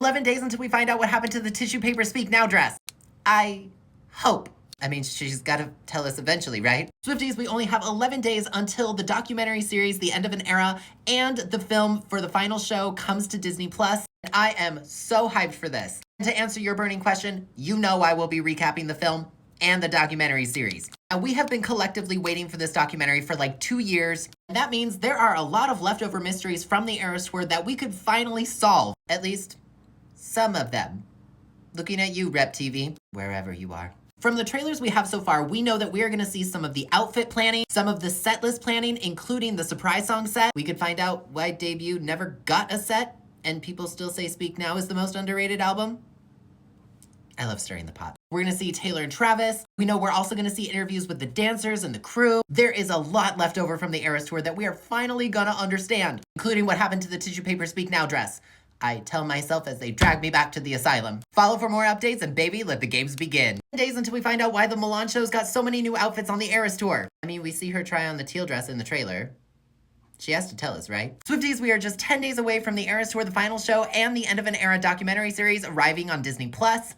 11 days until we find out what happened to the tissue paper speak now dress. I hope. I mean, she's got to tell us eventually, right? Swifties, we only have 11 days until the documentary series, The End of an Era, and the film for the final show comes to Disney+. I am so hyped for this. And to answer your burning question, you know I will be recapping the film and the documentary series. Now, we have been collectively waiting for this documentary for like 2 years. And that means there are a lot of leftover mysteries from the Eras Tour that we could finally solve. At least some of them. Looking at you, Rep TV, wherever you are. From the trailers we have so far, we know that we are going to see some of the outfit planning, some of the set list planning, including the surprise song set. We could find out why Debut never got a set, and people still say Speak Now is the most underrated album. I love stirring the pot. We're going to see Taylor and Travis. We know we're also going to see interviews with the dancers and the crew. There is a lot left over from the Eras Tour that we are finally going to understand, including what happened to the tissue paper Speak Now dress. I tell myself as they drag me back to the asylum. Follow for more updates, and baby, let the games begin. 10 days until we find out why the Milan show's got so many new outfits on the Eras Tour. I mean, we see her try on the teal dress in the trailer. She has to tell us, right? Swifties, we are just 10 days away from the Eras Tour, the final show, and the End of an Era documentary series arriving on Disney+,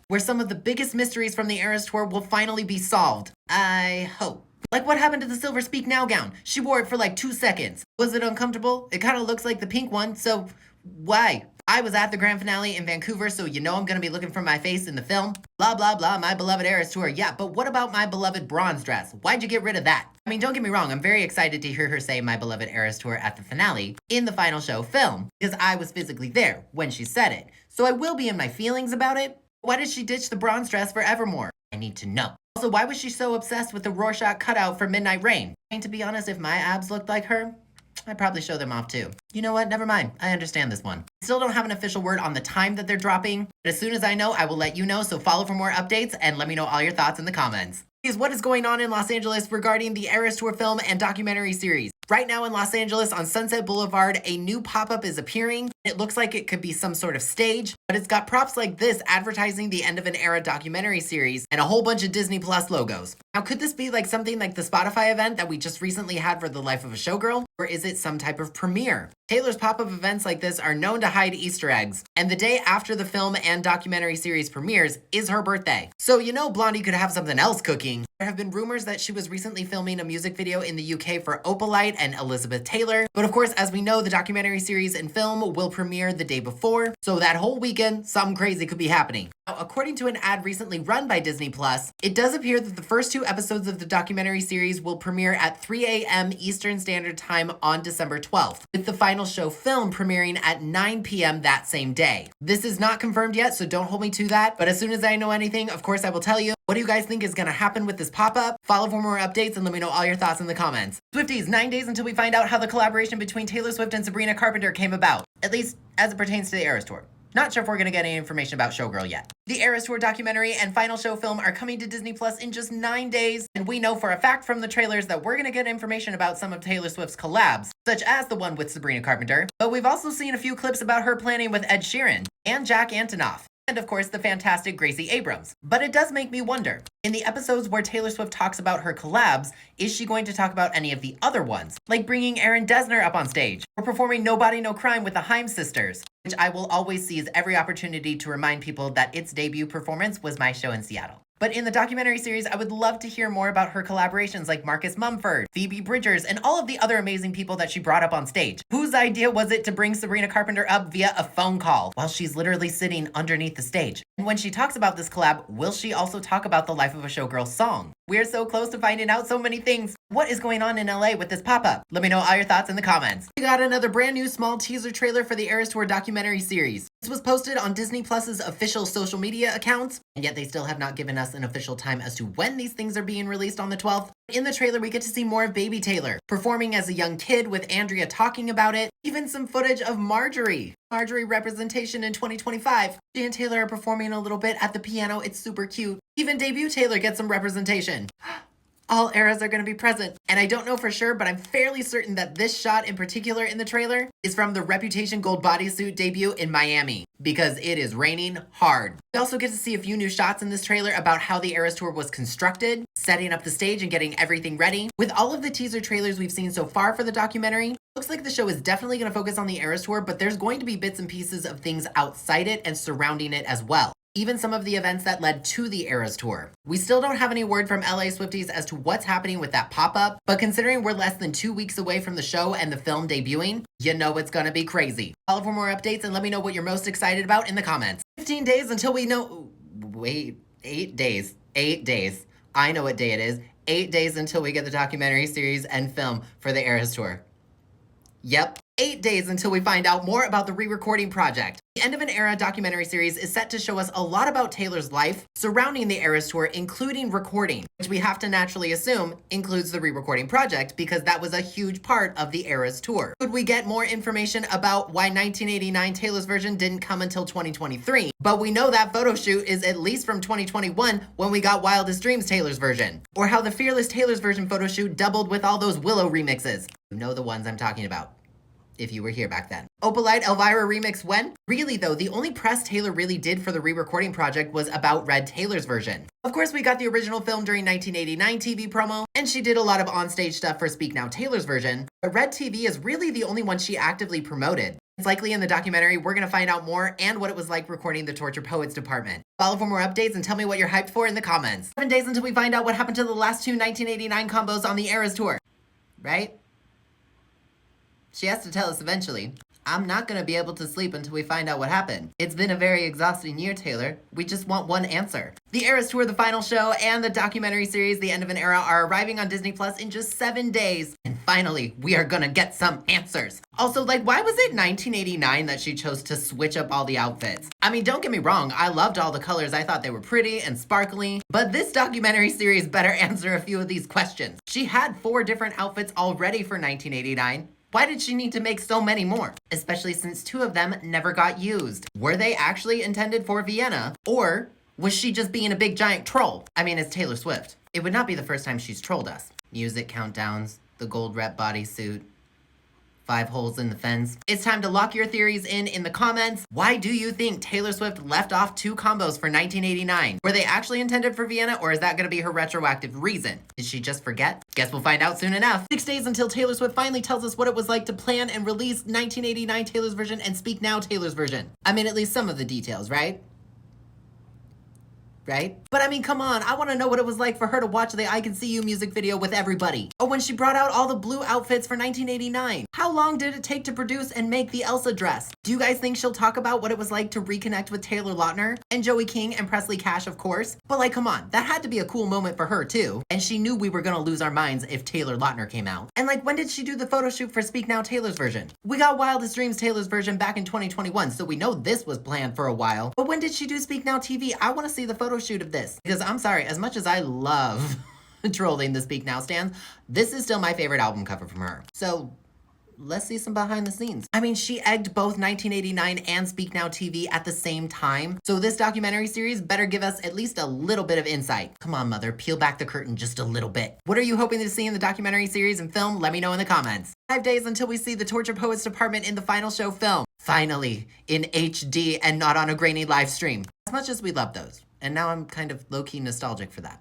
where some of the biggest mysteries from the Eras Tour will finally be solved. I hope. Like, what happened to the silver Speak Now gown? She wore it for like 2 seconds. Was it uncomfortable? It kind of looks like the pink one, so why? I was at the grand finale in Vancouver, so you know I'm gonna be looking for my face in the film. Blah, blah, blah, my beloved Eras Tour. Yeah, but what about my beloved bronze dress? Why'd you get rid of that? I mean, don't get me wrong, I'm very excited to hear her say my beloved Eras Tour at the finale in the final show film, because I was physically there when she said it. So I will be in my feelings about it. Why did she ditch the bronze dress for Evermore? I need to know. Also, why was she so obsessed with the Rorschach cutout for Midnight Rain? I mean, to be honest, if my abs looked like her, I'd probably show them off too. You know what? Never mind. I understand this one. Still don't have an official word on the time that they're dropping, but as soon as I know, I will let you know, so follow for more updates and let me know all your thoughts in the comments. What is going on in Los Angeles regarding the Eras Tour film and documentary series? Right now in Los Angeles on Sunset Boulevard, a new pop-up is appearing. It looks like it could be some sort of stage, but it's got props like this advertising the End of an Era documentary series and a whole bunch of Disney Plus logos. Now, could this be like something like the Spotify event that we just recently had for The Life of a Showgirl? Or is it some type of premiere? Taylor's pop-up events like this are known to hide Easter eggs, and the day after the film and documentary series premieres is her birthday. So you know Blondie could have something else cooking. There have been rumors that she was recently filming a music video in the UK for Opalite and Elizabeth Taylor, but of course, as we know, the documentary series and film will premiere the day before, so that whole weekend, something crazy could be happening. Now, according to an ad recently run by Disney+, it does appear that the first 2 episodes of the documentary series will premiere at 3 a.m. Eastern Standard Time on December 12th, with the final show film premiering at 9 p.m. that same day. This is not confirmed yet, so don't hold me to that, but as soon as I know anything, of course I will tell you. What do you guys think is gonna happen with this pop-up? Follow for more updates and let me know all your thoughts in the comments. Swifties, 9 days until we find out how the collaboration between Taylor Swift and Sabrina Carpenter came about, at least as it pertains to the Eras Tour. Not sure if we're gonna get any information about Showgirl yet. The Eras Tour documentary and final show film are coming to Disney Plus in just 9 days, and we know for a fact from the trailers that we're gonna get information about some of Taylor Swift's collabs, such as the one with Sabrina Carpenter, but we've also seen a few clips about her planning with Ed Sheeran and Jack Antonoff, and of course the fantastic Gracie Abrams. But it does make me wonder, in the episodes where Taylor Swift talks about her collabs, is she going to talk about any of the other ones, like bringing Aaron Dessner up on stage, or performing Nobody No Crime with the Haim sisters, which I will always seize every opportunity to remind people that its debut performance was my show in Seattle. But in the documentary series, I would love to hear more about her collaborations like Marcus Mumford, Phoebe Bridgers, and all of the other amazing people that she brought up on stage. Whose idea was it to bring Sabrina Carpenter up via a phone call while she's literally sitting underneath the stage? And when she talks about this collab, will she also talk about the Life of a Showgirl song? We're so close to finding out so many things. What is going on in LA with this pop-up? Let me know all your thoughts in the comments. We got another brand new small teaser trailer for the Eras Tour documentary series. This was posted on Disney Plus's official social media accounts, and yet they still have not given us an official time as to when these things are being released on the 12th. In the trailer, we get to see more of baby Taylor, performing as a young kid with Andrea talking about it, even some footage of Marjorie representation in 2025. She and Taylor are performing a little bit at the piano. It's super cute. Even debut Taylor gets some representation. All eras are going to be present. And I don't know for sure, but I'm fairly certain that this shot in particular in the trailer is from the Reputation gold bodysuit debut in Miami, because it is raining hard. We also get to see a few new shots in this trailer about how the Eras Tour was constructed, setting up the stage and getting everything ready. With all of the teaser trailers we've seen so far for the documentary, Looks like the show is definitely going to focus on the Eras Tour, but there's going to be bits and pieces of things outside it and surrounding it as well. Even some of the events that led to the Eras Tour. We still don't have any word from LA Swifties as to what's happening with that pop-up, but considering we're less than 2 weeks away from the show and the film debuting, you know it's gonna be crazy. Follow for more updates and let me know what you're most excited about in the comments. 15 days until we know... Wait, 8 days. 8 days. I know what day it is. 8 days until we get the documentary series and film for the Eras Tour. Yep. 8 days until we find out more about the re-recording project. The End of an Era documentary series is set to show us a lot about Taylor's life surrounding the Eras Tour, including recording, which we have to naturally assume includes the re-recording project because that was a huge part of the Eras Tour. Could we get more information about why 1989 Taylor's version didn't come until 2023? But we know that photo shoot is at least from 2021 when we got Wildest Dreams Taylor's version. Or how the Fearless Taylor's version photo shoot doubled with all those Willow remixes. You know the ones I'm talking about, if you were here back then. Opalite Elvira remix when? Really though, the only press Taylor really did for the re-recording project was about Red Taylor's version. Of course, we got the original film during 1989 TV promo, and she did a lot of onstage stuff for Speak Now Taylor's version, but Red TV is really the only one she actively promoted. It's likely in the documentary we're gonna find out more and what it was like recording the Torture Poets department. Follow for more updates and tell me what you're hyped for in the comments. 7 days until we find out what happened to the last two 1989 combos on the Eras Tour. Right? She has to tell us eventually. I'm not gonna be able to sleep until we find out what happened. It's been a very exhausting year, Taylor. We just want one answer. The Eras Tour, the final show, and the documentary series, The End of an Era, are arriving on Disney Plus in just 7 days. And finally, we are gonna get some answers. Also, like, why was it 1989 that she chose to switch up all the outfits? I mean, don't get me wrong, I loved all the colors. I thought they were pretty and sparkly, but this documentary series better answer a few of these questions. She had 4 different outfits already for 1989. Why did she need to make so many more? Especially since 2 of them never got used. Were they actually intended for Vienna? Or was she just being a big giant troll? I mean, it's Taylor Swift. It would not be the first time she's trolled us. Music countdowns, the gold rep bodysuit, 5 holes in the fence. It's time to lock your theories in the comments. Why do you think Taylor Swift left off 2 combos for 1989? Were they actually intended for Vienna, or is that gonna be her retroactive reason? Did she just forget? Guess we'll find out soon enough. 6 days until Taylor Swift finally tells us what it was like to plan and release 1989 Taylor's version and Speak Now Taylor's version. I mean, at least some of the details, right? Right? But I mean, come on, I want to know what it was like for her to watch the I Can See You music video with everybody. Or when she brought out all the blue outfits for 1989. How long did it take to produce and make the Elsa dress? Do you guys think she'll talk about what it was like to reconnect with Taylor Lautner? And Joey King and Presley Cash, of course. But like, come on, that had to be a cool moment for her too. And she knew we were gonna lose our minds if Taylor Lautner came out. And like, when did she do the photo shoot for Speak Now Taylor's version? We got Wildest Dreams Taylor's version back in 2021, so we know this was planned for a while. But when did she do Speak Now TV? I want to see the photo shoot of this. Because I'm sorry, as much as I love trolling the Speak Now stands, this is still my favorite album cover from her. So let's see some behind the scenes. I mean, she egged both 1989 and Speak Now TV at the same time. So this documentary series better give us at least a little bit of insight. Come on, mother, peel back the curtain just a little bit. What are you hoping to see in the documentary series and film? Let me know in the comments. 5 days until we see the Torture Poets department in the final show film. Finally, in HD and not on a grainy live stream. As much as we love those. And now I'm kind of low-key nostalgic for that.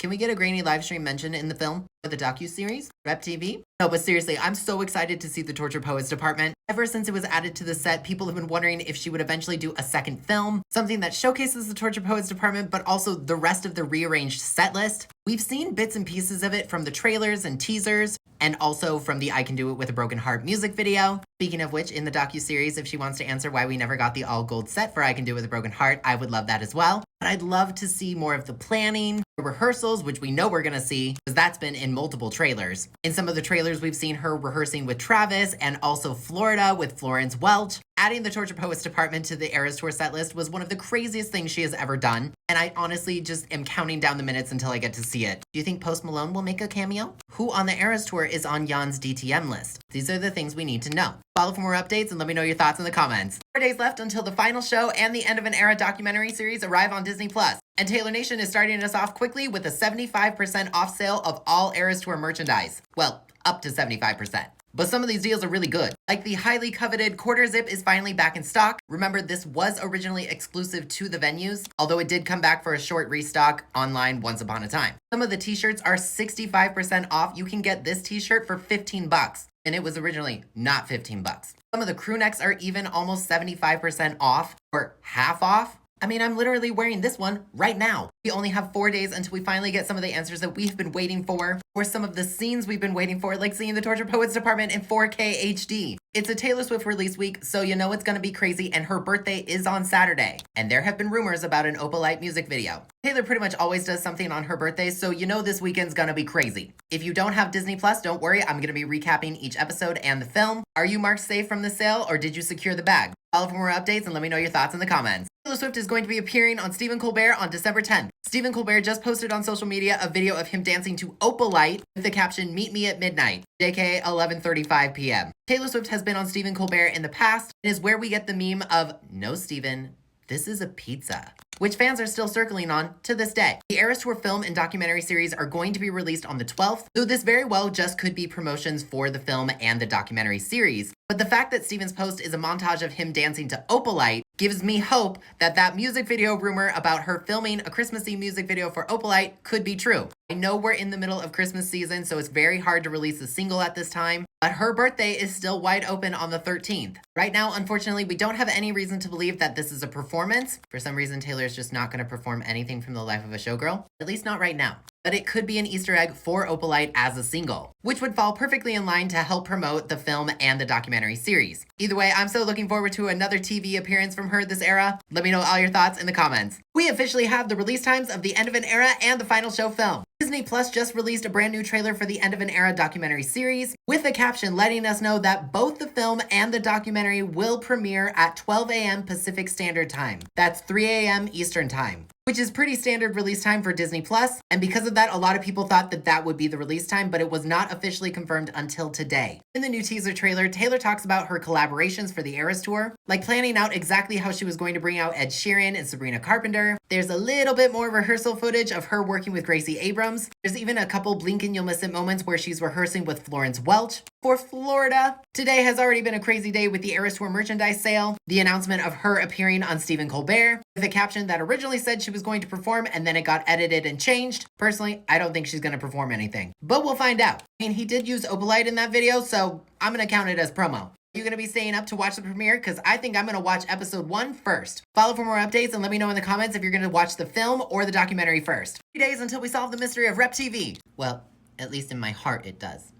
Can we get a grainy live stream mention in the film or the docu-series? Rep TV? No, but seriously, I'm so excited to see the Torture Poets department. Ever since it was added to the set, people have been wondering if she would eventually do a second film, something that showcases the Torture Poets department, but also the rest of the rearranged set list. We've seen bits and pieces of it from the trailers and teasers, and also from the I Can Do It With a Broken Heart music video. Speaking of which, in the docu-series, if she wants to answer why we never got the all-gold set for I Can Do It With a Broken Heart, I would love that as well. But I'd love to see more of the planning, the rehearsals, which we know we're gonna see, because that's been in multiple trailers. In some of the trailers, we've seen her rehearsing with Travis, and also Florida with Florence Welch. Adding the Torture Poets department to the Eras Tour set list was one of the craziest things she has ever done, and I honestly just am counting down the minutes until I get to see it. Do you think Post Malone will make a cameo? Who on the Eras Tour is on Jan's DTM list? These are the things we need to know. Follow for more updates and let me know your thoughts in the comments. 4 days left until the final show and the End of an Era documentary series arrive on Disney Plus. And Taylor Nation is starting us off quickly with a 75% off sale of all Eras Tour merchandise. Well, up to 75%. But some of these deals are really good. Like the highly coveted quarter zip is finally back in stock. Remember, this was originally exclusive to the venues, although it did come back for a short restock online once upon a time. Some of the t-shirts are 65% off. You can get this t-shirt for 15 bucks, and it was originally not 15 bucks. Some of the crew necks are even almost 75% off or half off. I mean, I'm literally wearing this one right now. We only have 4 days until we finally get some of the answers that we've been waiting for, or some of the scenes we've been waiting for, like seeing the Torture Poets department in 4K HD. It's a Taylor Swift release week, so you know it's gonna be crazy, and her birthday is on Saturday. And there have been rumors about an Opalite music video. Taylor pretty much always does something on her birthday, so you know this weekend's gonna be crazy. If you don't have Disney Plus, don't worry, I'm gonna be recapping each episode and the film. Are you marked safe from the sale, or did you secure the bag? Follow for more updates and let me know your thoughts in the comments. Taylor Swift is going to be appearing on Stephen Colbert on December 10th. Stephen Colbert just posted on social media a video of him dancing to Opalite with the caption, "Meet me at midnight," JK 11:35 p.m. Taylor Swift has been on Stephen Colbert in the past and is where we get the meme of, "No, Stephen, this is a pizza," which fans are still circling on to this day. The Eras Tour film and documentary series are going to be released on the 12th, though this very well just could be promotions for the film and the documentary series. But the fact that Steven's post is a montage of him dancing to Opalite gives me hope that that music video rumor about her filming a Christmassy music video for Opalite could be true. I know we're in the middle of Christmas season, so it's very hard to release a single at this time, but her birthday is still wide open on the 13th. Right now, unfortunately, we don't have any reason to believe that this is a performance. For some reason, Taylor is just not going to perform anything from the life of a showgirl, at least not right now. But it could be an Easter egg for Opalite as a single, which would fall perfectly in line to help promote the film and the documentary series. Either way, I'm so looking forward to another TV appearance from her this era. Let me know all your thoughts in the comments. We officially have the release times of The End of an Era and the final show film. Disney Plus just released a brand new trailer for the End of an Era documentary series with a caption letting us know that both the film and the documentary will premiere at 12 a.m. Pacific Standard Time. That's 3 a.m. Eastern Time, which is pretty standard release time for Disney Plus. And because of that, a lot of people thought that that would be the release time, but it was not officially confirmed until today. In the new teaser trailer, Taylor talks about her collaborations for the Eras Tour, like planning out exactly how she was going to bring out Ed Sheeran and Sabrina Carpenter. There's a little bit more rehearsal footage of her working with Gracie Abrams. There's even a couple blink and you'll miss it moments where she's rehearsing with Florence Welch for Florida. Today has already been a crazy day with the Eras Tour merchandise sale, the announcement of her appearing on Stephen Colbert, with a caption that originally said she was going to perform and then it got edited and changed. Personally, I don't think she's going to perform anything, but we'll find out. I mean, he did use Opalite in that video, so I'm going to count it as promo. You gonna be staying up to watch the premiere? Because I think I'm gonna watch episode 1 first. Follow for more updates and let me know in the comments if you're gonna watch the film or the documentary first. 3 days until we solve the mystery of Rep TV. Well, at least in my heart it does.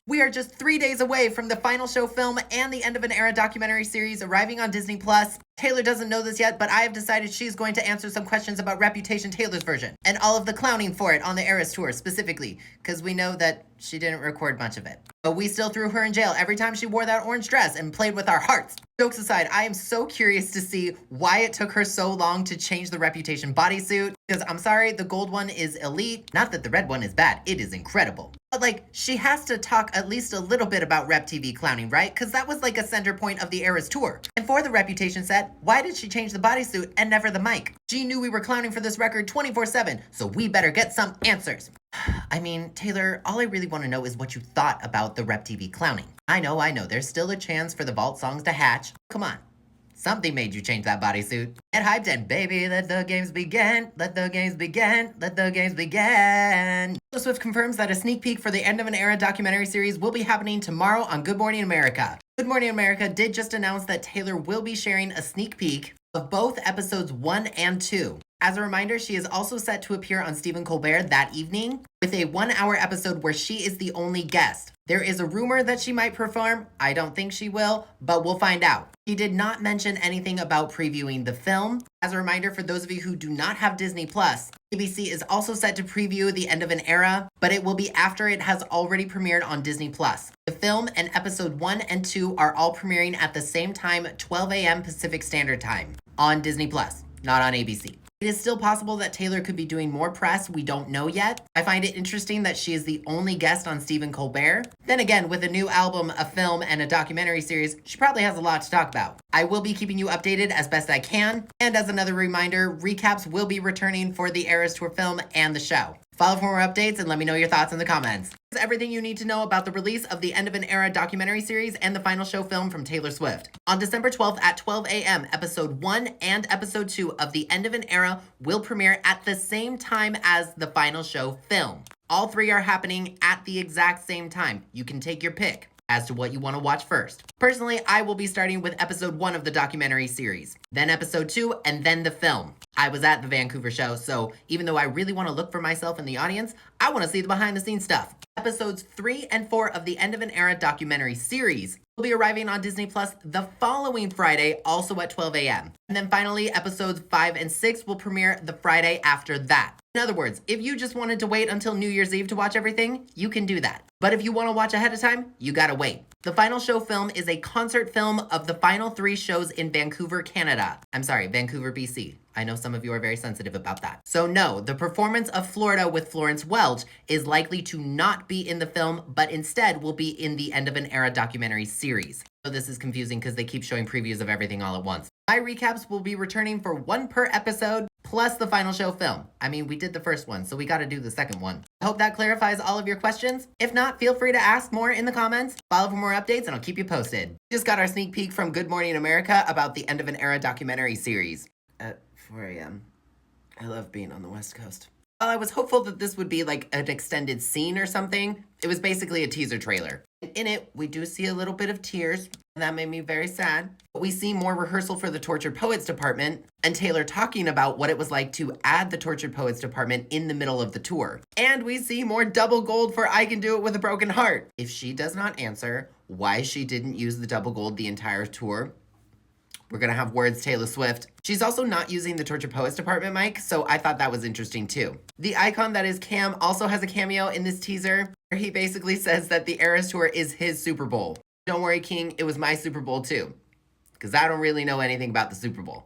We are just 3 days away from the final show film and the End of an Era documentary series arriving on Disney Plus. Taylor doesn't know this yet, but I have decided she's going to answer some questions about Reputation Taylor's version and all of the clowning for it on the Eras Tour specifically, because we know that she didn't record much of it. But we still threw her in jail every time she wore that orange dress and played with our hearts. Jokes aside, I am so curious to see why it took her so long to change the Reputation bodysuit, because I'm sorry, the gold one is elite. Not that the red one is bad, it is incredible. But like, she has to talk at least a little bit about Rep TV clowning, right? Because that was like a center point of the Eras Tour. And for the Reputation set, why did she change the bodysuit and never the mic? She knew we were clowning for this record 24/7, so we better get some answers. I mean, Taylor, all I really want to know is what you thought about the Rep TV clowning. I know, there's still a chance for the Vault songs to hatch. Come on. Something made you change that bodysuit. Get hyped and baby, let the games begin. Let the games begin. Let the games begin. Taylor Swift confirms that a sneak peek for the End of an Era documentary series will be happening tomorrow on Good Morning America. Good Morning America did just announce that Taylor will be sharing a sneak peek of both episodes 1 and 2. As a reminder, she is also set to appear on Stephen Colbert that evening with a 1-hour episode where she is the only guest. There is a rumor that she might perform. I don't think she will, but we'll find out. She did not mention anything about previewing the film. As a reminder, for those of you who do not have Disney Plus, ABC is also set to preview The End of an Era, but it will be after it has already premiered on Disney Plus. The film and episode 1 and 2 are all premiering at the same time, 12 a.m. Pacific Standard Time on Disney Plus, not on ABC. It is still possible that Taylor could be doing more press. We don't know yet. I find it interesting that she is the only guest on Stephen Colbert. Then again, with a new album, a film, and a documentary series, she probably has a lot to talk about. I will be keeping you updated as best I can. And as another reminder, recaps will be returning for the Eras Tour film and the show. Follow for more updates and let me know your thoughts in the comments. Here's everything you need to know about the release of the End of an Era documentary series and the final show film from Taylor Swift. On December 12th at 12 a.m., episode 1 and episode 2 of the End of an Era will premiere at the same time as the final show film. All three are happening at the exact same time. You can take your pick as to what you want to watch first. Personally, I will be starting with episode 1 of the documentary series, then episode 2, and then the film. I was at the Vancouver show, so even though I really want to look for myself in the audience, I want to see the behind the scenes stuff. Episodes 3 and 4 of the End of an Era documentary series will be arriving on Disney Plus the following Friday, also at 12 a.m. And then finally, episodes 5 and 6 will premiere the Friday after that. In other words, if you just wanted to wait until New Year's Eve to watch everything, you can do that. But if you want to watch ahead of time, you gotta wait. The final show film is a concert film of the final 3 shows in Vancouver, Canada. I'm sorry, Vancouver, BC. I know some of you are very sensitive about that. So no, the performance of Florida with Florence Welch is likely to not be in the film, but instead will be in the End of an Era documentary series. So this is confusing because they keep showing previews of everything all at once. My recaps will be returning for 1 per episode, plus the final show film. I mean, we did the first one, so we gotta do the second one. I hope that clarifies all of your questions. If not, feel free to ask more in the comments. Follow for more updates and I'll keep you posted. Just got our sneak peek from Good Morning America about the End of an Era documentary series. At 4 a.m. I love being on the West Coast. While I was hopeful that this would be like an extended scene or something, it was basically a teaser trailer. In it, we do see a little bit of tears, and that made me very sad. But we see more rehearsal for the Tortured Poets department, and Taylor talking about what it was like to add the Tortured Poets department in the middle of the tour. And we see more double gold for I Can Do It With a Broken Heart. If she does not answer why she didn't use the double gold the entire tour, we're gonna have words Taylor Swift. She's also not using the Tortured Poets department mic, so I thought that was interesting too. The icon that is Cam also has a cameo in this teaser, where he basically says that the Eras Tour is his Super Bowl. Don't worry, King, it was my Super Bowl too, because I don't really know anything about the Super Bowl.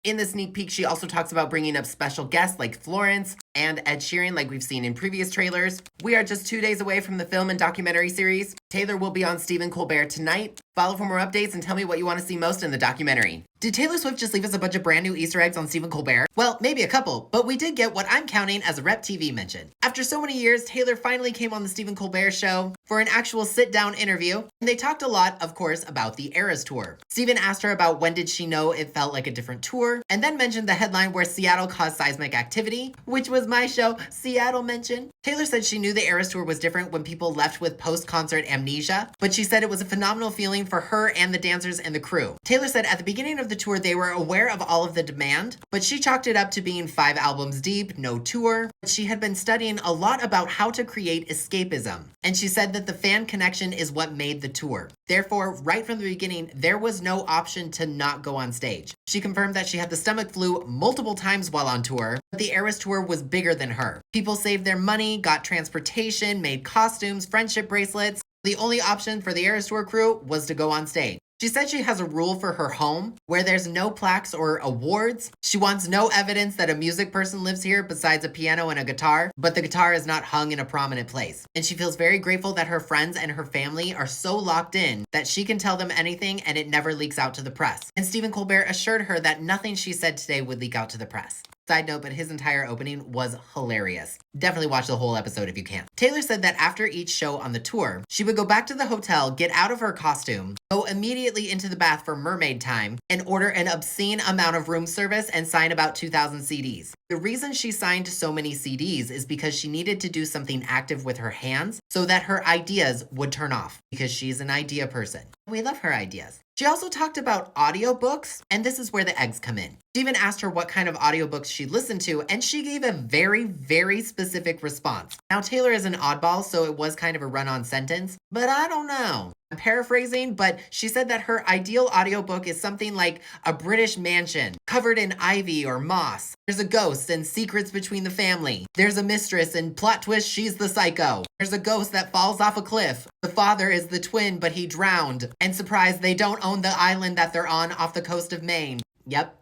In the sneak peek, she also talks about bringing up special guests like Florence and Ed Sheeran like we've seen in previous trailers. We are just 2 days away from the film and documentary series. Taylor will be on Stephen Colbert tonight. Follow for more updates and tell me what you want to see most in the documentary. Did Taylor Swift just leave us a bunch of brand new Easter eggs on Stephen Colbert? Well, maybe a couple, but we did get what I'm counting as a Rep TV mention. After so many years, Taylor finally came on the Stephen Colbert show for an actual sit-down interview, and they talked a lot, of course, about the Eras Tour. Stephen asked her about when did she know it felt like a different tour, and then mentioned the headline where Seattle caused seismic activity, which was my show, Seattle mentioned. Taylor said she knew the Eras Tour was different when people left with post-concert amnesia, but she said it was a phenomenal feeling for her and the dancers and the crew. Taylor said at the beginning of the tour they were aware of all of the demand, but she chalked it up to being 5 albums deep, no tour. She had been studying a lot about how to create escapism, and she said that the fan connection is what made the tour. Therefore, right from the beginning, there was no option to not go on stage. She confirmed that she had the stomach flu multiple times while on tour, but the Eras Tour was bigger than her. People saved their money, got transportation, made costumes, friendship bracelets. The only option for the Eras Tour crew was to go on stage. She said she has a rule for her home where there's no plaques or awards. She wants no evidence that a music person lives here besides a piano and a guitar, but the guitar is not hung in a prominent place. And she feels very grateful that her friends and her family are so locked in that she can tell them anything and it never leaks out to the press. And Stephen Colbert assured her that nothing she said today would leak out to the press. Side note, but his entire opening was hilarious. Definitely watch the whole episode if you can. Taylor said that after each show on the tour, she would go back to the hotel, get out of her costume, go immediately into the bath for mermaid time, and order an obscene amount of room service and sign about 2,000 CDs. The reason she signed so many CDs is because she needed to do something active with her hands so that her ideas would turn off, because she's an idea person. We love her ideas. She also talked about audiobooks, and this is where the eggs come in. Steven asked her what kind of audiobooks she listened to, and she gave a very, very specific response. Now, Taylor is an oddball, so it was kind of a run-on sentence, but I don't know. I'm paraphrasing, but she said that her ideal audiobook is something like a British mansion covered in ivy or moss. There's a ghost and secrets between the family. There's a mistress and plot twist, she's the psycho. There's a ghost that falls off a cliff. The father is the twin, but he drowned. And surprise, they don't own the island that they're on off the coast of Maine. Yep.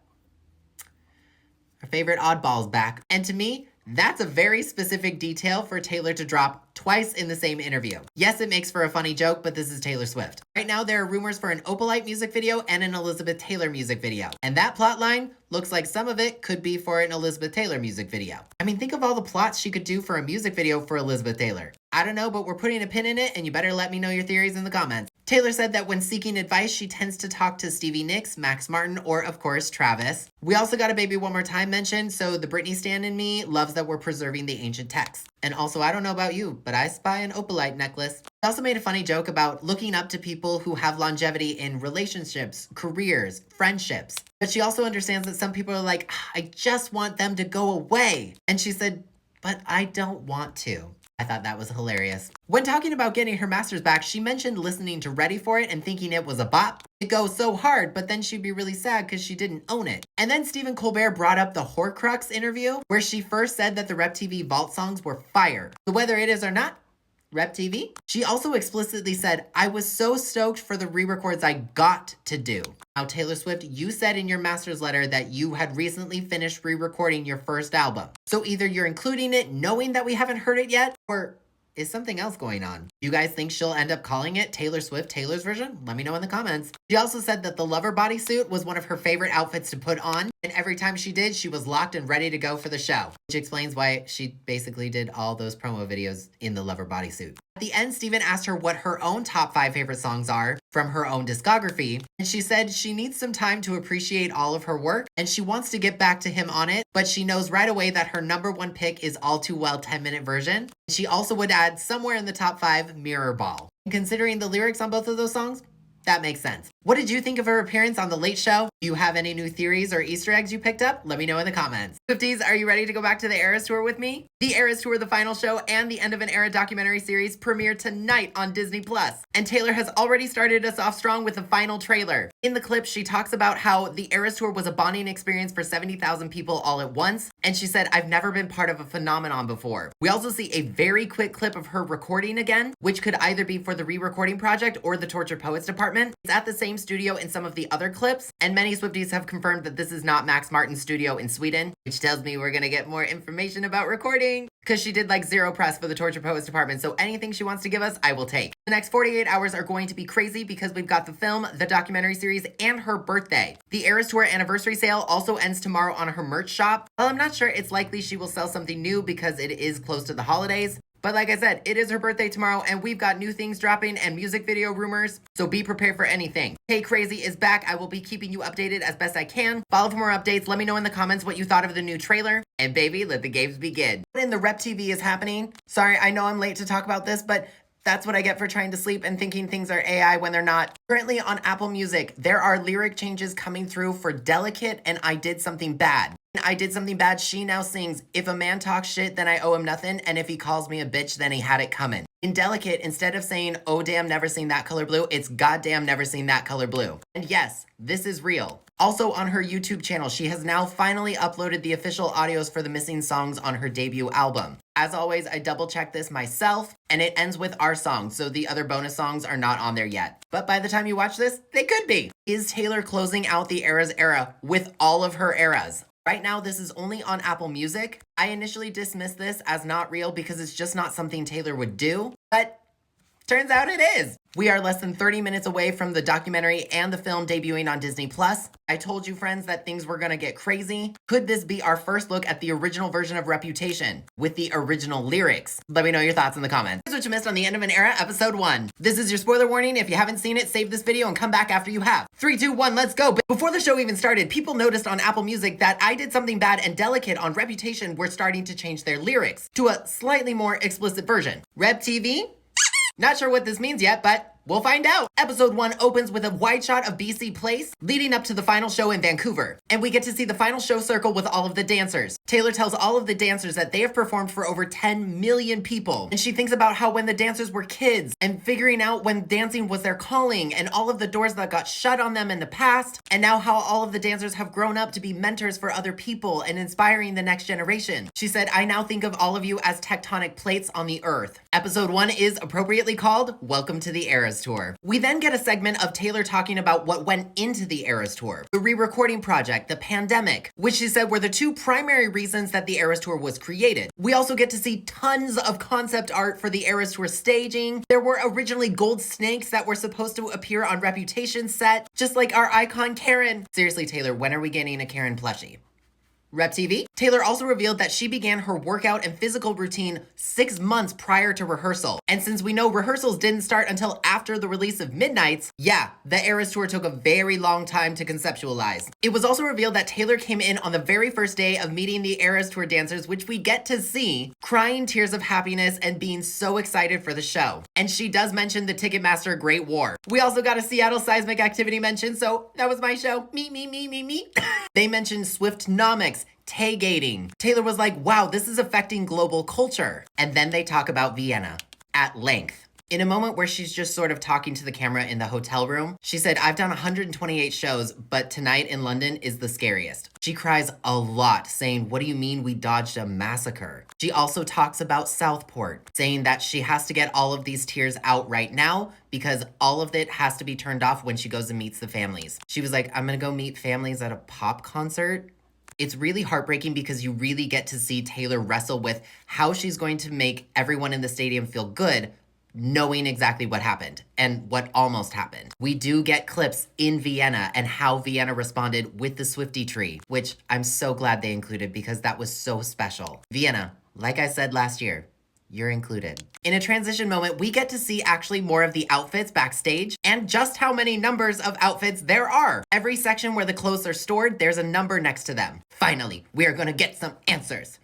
Her favorite oddball's back. And to me, that's a very specific detail for Taylor to drop twice in the same interview. Yes, it makes for a funny joke, but this is Taylor Swift. Right now, there are rumors for an Opalite music video and an Elizabeth Taylor music video. And that plot line looks like some of it could be for an Elizabeth Taylor music video. I mean, think of all the plots she could do for a music video for Elizabeth Taylor. I don't know, but we're putting a pin in it, and you better let me know your theories in the comments. Taylor said that when seeking advice, she tends to talk to Stevie Nicks, Max Martin, or of course, Travis. We also got a Baby One More Time mention, so the Britney stan in me loves that we're preserving the ancient text. And also, I don't know about you, but I spy an opalite necklace. She also made a funny joke about looking up to people who have longevity in relationships, careers, friendships. But she also understands that some people are like, I just want them to go away. And she said, but I don't want to. I thought that was hilarious. When talking about getting her master's back, she mentioned listening to Ready for It and thinking it was a bop. It goes so hard, but then she'd be really sad because she didn't own it. And then Stephen Colbert brought up the Horcrux interview, where she first said that the Rep TV vault songs were fire. So whether it is or not, Rep TV. She also explicitly said, I was so stoked for the re-records I got to do. Now, Taylor Swift, you said in your master's letter that you had recently finished re-recording your first album. So either you're including it knowing that we haven't heard it yet, or is something else going on? You guys think she'll end up calling it Taylor Swift Taylor's version? Let me know in the comments. She also said that the Lover bodysuit was one of her favorite outfits to put on, and every time she did, she was locked and ready to go for the show, which explains why she basically did all those promo videos in the Lover bodysuit. At the end, Steven asked her what her own top 5 favorite songs are from her own discography, and she said she needs some time to appreciate all of her work, and she wants to get back to him on it, but she knows right away that her #1 pick is All Too Well 10-minute version. She also would add somewhere in the top 5 Mirror Ball. And considering the lyrics on both of those songs, that makes sense. What did you think of her appearance on The Late Show? Do you have any new theories or Easter eggs you picked up? Let me know in the comments. Swifties, are you ready to go back to the Eras Tour with me? The Eras Tour, the final show, and the End of an Era documentary series premiere tonight on Disney+. And Taylor has already started us off strong with the final trailer. In the clip, she talks about how the Eras Tour was a bonding experience for 70,000 people all at once, and she said, I've never been part of a phenomenon before. We also see a very quick clip of her recording again, which could either be for the re-recording project or the Tortured Poets department. It's at the same studio in some of the other clips, and many Swifties have confirmed that this is not Max Martin's studio in Sweden, which tells me we're gonna get more information about recording, because she did like 0 press for the Tortured Poets department, so anything she wants to give us, I will take. The next 48 hours are going to be crazy because we've got the film, the documentary series, and her birthday. The Eras Tour anniversary sale also ends tomorrow on her merch shop. While I'm not sure, it's likely she will sell something new because it is close to the holidays. But like I said, it is her birthday tomorrow, and we've got new things dropping and music video rumors, so be prepared for anything. Hey Crazy is back. I will be keeping you updated as best I can. Follow for more updates. Let me know in the comments what you thought of the new trailer. And baby, let the games begin. What in the Rep TV is happening? Sorry, I know I'm late to talk about this, but that's what I get for trying to sleep and thinking things are AI when they're not. Currently on Apple Music, there are lyric changes coming through for Delicate and I Did Something Bad. I Did Something Bad, she now sings, if a man talks shit, then I owe him nothing, and if he calls me a bitch, then he had it coming. In Delicate, instead of saying, oh damn, never seen that color blue, it's goddamn never seen that color blue. And yes, this is real. Also on her YouTube channel, she has now finally uploaded the official audios for the missing songs on her debut album. As always, I double checked this myself, and it ends with our song, so the other bonus songs are not on there yet. But by the time you watch this, they could be. Is Taylor closing out the Eras era with all of her eras? Right now, this is only on Apple Music. I initially dismissed this as not real because it's just not something Taylor would do, but turns out it is. We are less than 30 minutes away from the documentary and the film debuting on Disney+. I told you, friends, that things were gonna get crazy. Could this be our first look at the original version of Reputation with the original lyrics? Let me know your thoughts in the comments. Here's what you missed on The End of an Era, Episode 1. This is your spoiler warning. If you haven't seen it, save this video and come back after you have. 3, 2, 1, let's go. But before the show even started, people noticed on Apple Music that I Did Something Bad and Delicate on Reputation were starting to change their lyrics to a slightly more explicit version. Rep TV? Not sure what this means yet, but we'll find out. Episode 1 opens with a wide shot of BC Place leading up to the final show in Vancouver. And we get to see the final show circle with all of the dancers. Taylor tells all of the dancers that they have performed for over 10 million people. And she thinks about how when the dancers were kids and figuring out when dancing was their calling and all of the doors that got shut on them in the past. And now how all of the dancers have grown up to be mentors for other people and inspiring the next generation. She said, I now think of all of you as tectonic plates on the earth. Episode 1 is appropriately called Welcome to the Eras Tour. We then get a segment of Taylor talking about what went into the Eras Tour. The re-recording project, the pandemic, which she said were the 2 primary reasons reasons that the Eras Tour was created. We also get to see tons of concept art for the Eras Tour staging. There were originally gold snakes that were supposed to appear on Reputation's set, just like our icon Karen. Seriously, Taylor, when are we getting a Karen plushie? Rep TV. Taylor also revealed that she began her workout and physical routine 6 months prior to rehearsal. And since we know rehearsals didn't start until after the release of Midnights, yeah, the Eras Tour took a very long time to conceptualize. It was also revealed that Taylor came in on the very first day of meeting the Eras Tour dancers, which we get to see, crying tears of happiness and being so excited for the show. And she does mention the Ticketmaster Great War. We also got a Seattle seismic activity mention, so that was my show. Me. They mentioned Swiftnomics, Tay-gating. Taylor was like, wow, this is affecting global culture. And then they talk about Vienna at length. In a moment where she's just sort of talking to the camera in the hotel room, she said, I've done 128 shows, but tonight in London is the scariest. She cries a lot, saying, what do you mean we dodged a massacre? She also talks about Southport, saying that she has to get all of these tears out right now because all of it has to be turned off when she goes and meets the families. She was like, I'm gonna go meet families at a pop concert. It's really heartbreaking because you really get to see Taylor wrestle with how she's going to make everyone in the stadium feel good, knowing exactly what happened and what almost happened. We do get clips in Vienna and how Vienna responded with the Swiftie tree, which I'm so glad they included because that was so special. Vienna, like I said last year, you're included. In a transition moment, we get to see actually more of the outfits backstage and just how many numbers of outfits there are. Every section where the clothes are stored, there's a number next to them. Finally, we are gonna get some answers.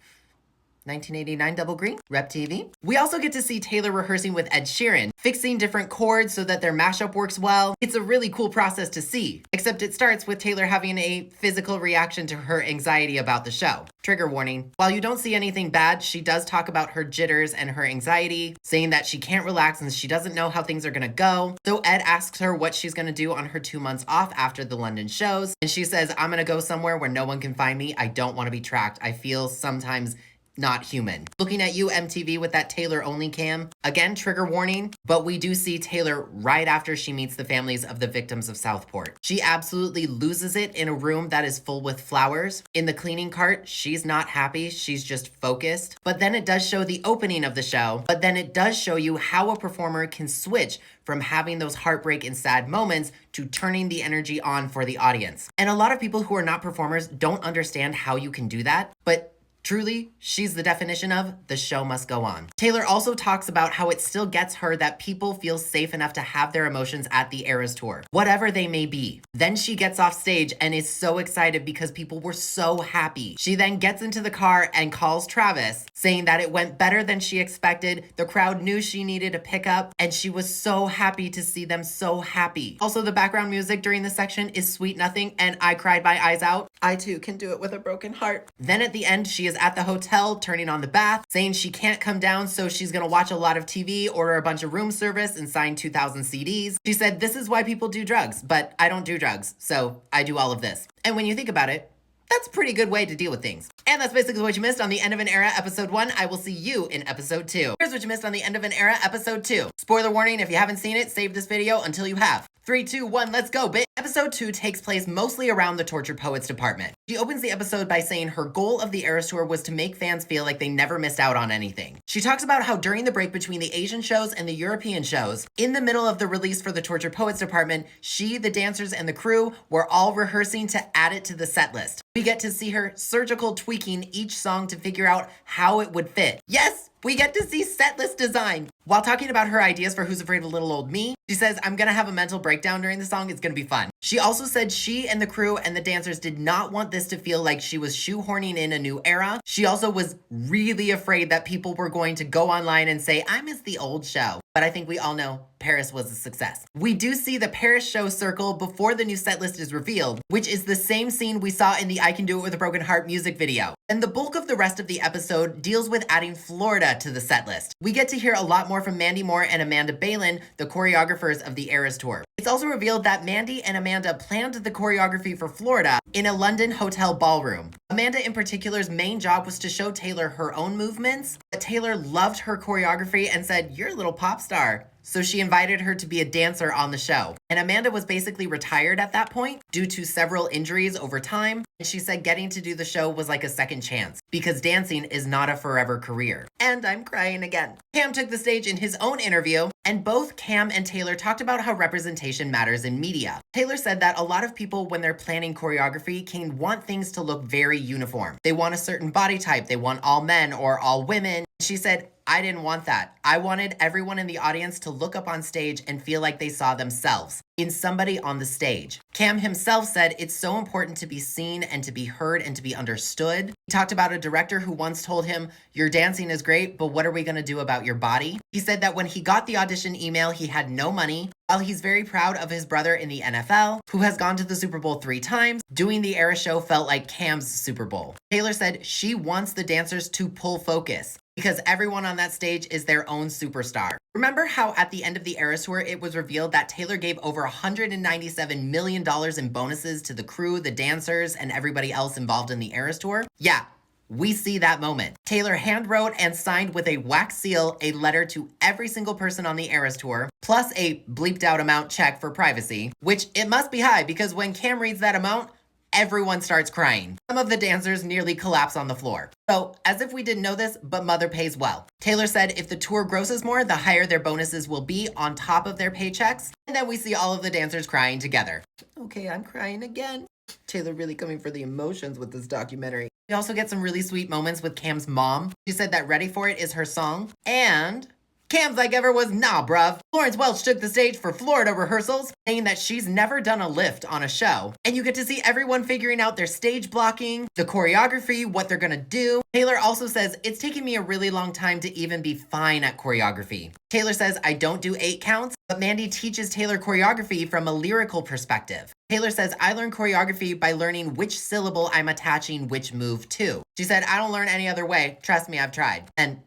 1989 Double Green, Rep TV. We also get to see Taylor rehearsing with Ed Sheeran, fixing different chords so that their mashup works well. It's a really cool process to see, except it starts with Taylor having a physical reaction to her anxiety about the show. Trigger warning. While you don't see anything bad, she does talk about her jitters and her anxiety, saying that she can't relax and she doesn't know how things are gonna go. So Ed asks her what she's gonna do on her 2 months off after the London shows, and she says, I'm gonna go somewhere where no one can find me. I don't wanna be tracked. I feel sometimes not human. Looking at you, MTV, with that Taylor only cam. Again, trigger warning, but we do see Taylor right after she meets the families of the victims of Southport. She absolutely loses it in a room that is full with flowers. In the cleaning cart, she's not happy, she's just focused. But then it does show the opening of the show, but then it does show you how a performer can switch from having those heartbreak and sad moments to turning the energy on for the audience. And a lot of people who are not performers don't understand how you can do that, but truly, she's the definition of the show must go on. Taylor also talks about how it still gets her that people feel safe enough to have their emotions at the Eras Tour, whatever they may be. Then she gets off stage and is so excited because people were so happy. She then gets into the car and calls Travis, saying that it went better than she expected. The crowd knew she needed a pickup, and she was so happy to see them so happy. Also, the background music during this section is Sweet Nothing, and I cried my eyes out. I too can do it with a broken heart. Then at the end, she is at the hotel turning on the bath, saying she can't come down, so she's gonna watch a lot of TV, order a bunch of room service, and sign 2,000 CDs. She said, this is why people do drugs, but I don't do drugs, so I do all of this. And when you think about it, that's a pretty good way to deal with things. And that's basically what you missed on The End of an Era, Episode 1. I will see you in Episode 2. Here's what you missed on The End of an Era, Episode 2. Spoiler warning, if you haven't seen it, save this video until you have. 3, 2, 1, let's go, bitch. Episode 2 takes place mostly around the Tortured Poets department. She opens the episode by saying her goal of the Eras Tour was to make fans feel like they never missed out on anything. She talks about how during the break between the Asian shows and the European shows, in the middle of the release for the Tortured Poets department, she, the dancers, and the crew were all rehearsing to add it to the set list. We get to see her surgical tweaking each song to figure out how it would fit. Yes! We get to see setlist design. While talking about her ideas for Who's Afraid of Little Old Me, she says, I'm gonna have a mental breakdown during the song, it's gonna be fun. She also said she and the crew and the dancers did not want this to feel like she was shoehorning in a new era. She also was really afraid that people were going to go online and say, I miss the old show. But I think we all know Paris was a success. We do see the Paris show circle before the new set list is revealed, which is the same scene we saw in the I Can Do It With a Broken Heart music video. And the bulk of the rest of the episode deals with adding Florida to the set list. We get to hear a lot more from Mandy Moore and Amanda Balin, the choreographers of the Eras Tour. It's also revealed that Mandy and Amanda planned the choreography for Florida in a London hotel ballroom. Amanda in particular's main job was to show Taylor her own movements, but Taylor loved her choreography and said, you're a little pop star. so she invited her to be a dancer on the show. And Amanda was basically retired at that point due to several injuries over time. And she said getting to do the show was like a second chance because dancing is not a forever career. And I'm crying again. Cam took the stage in his own interview, and both Cam and Taylor talked about how representation matters in media. Taylor said that a lot of people, when they're planning choreography, can want things to look very uniform. They want a certain body type. They want all men or all women. She said, I didn't want that. I wanted everyone in the audience to look up on stage and feel like they saw themselves in somebody on the stage. Cam himself said it's so important to be seen and to be heard and to be understood. He talked about a director who once told him, your dancing is great, but what are we gonna do about your body? He said that when he got the audition email, he had no money. While he's very proud of his brother in the NFL, who has gone to the Super Bowl 3 times, doing the Era show felt like Cam's Super Bowl. Taylor said she wants the dancers to pull focus because everyone on that stage is their own superstar. Remember how at the end of the Eras Tour, it was revealed that Taylor gave over $197 million in bonuses to the crew, the dancers, and everybody else involved in the Eras Tour? Yeah. We see that moment. Taylor handwrote and signed with a wax seal a letter to every single person on the Eras Tour, plus a bleeped out amount check for privacy, which it must be high because when Cam reads that amount, everyone starts crying. Some of the dancers nearly collapse on the floor. So, as if we didn't know this, but Mother pays well. Taylor said if the tour grosses more, the higher their bonuses will be on top of their paychecks. And then we see all of the dancers crying together. Okay, I'm crying again. Taylor really coming for the emotions with this documentary. We also get some really sweet moments with Cam's mom. She said that Ready For It is her song. And Cam's like ever was, nah, bruv. Florence Welch took the stage for Florida rehearsals, saying that she's never done a lift on a show. And you get to see everyone figuring out their stage blocking, the choreography, what they're gonna do. Taylor also says, it's taken me a really long time to even be fine at choreography. Taylor says, I don't do 8 counts, but Mandy teaches Taylor choreography from a lyrical perspective. Taylor says, I learn choreography by learning which syllable I'm attaching which move to. She said, I don't learn any other way. Trust me, I've tried. And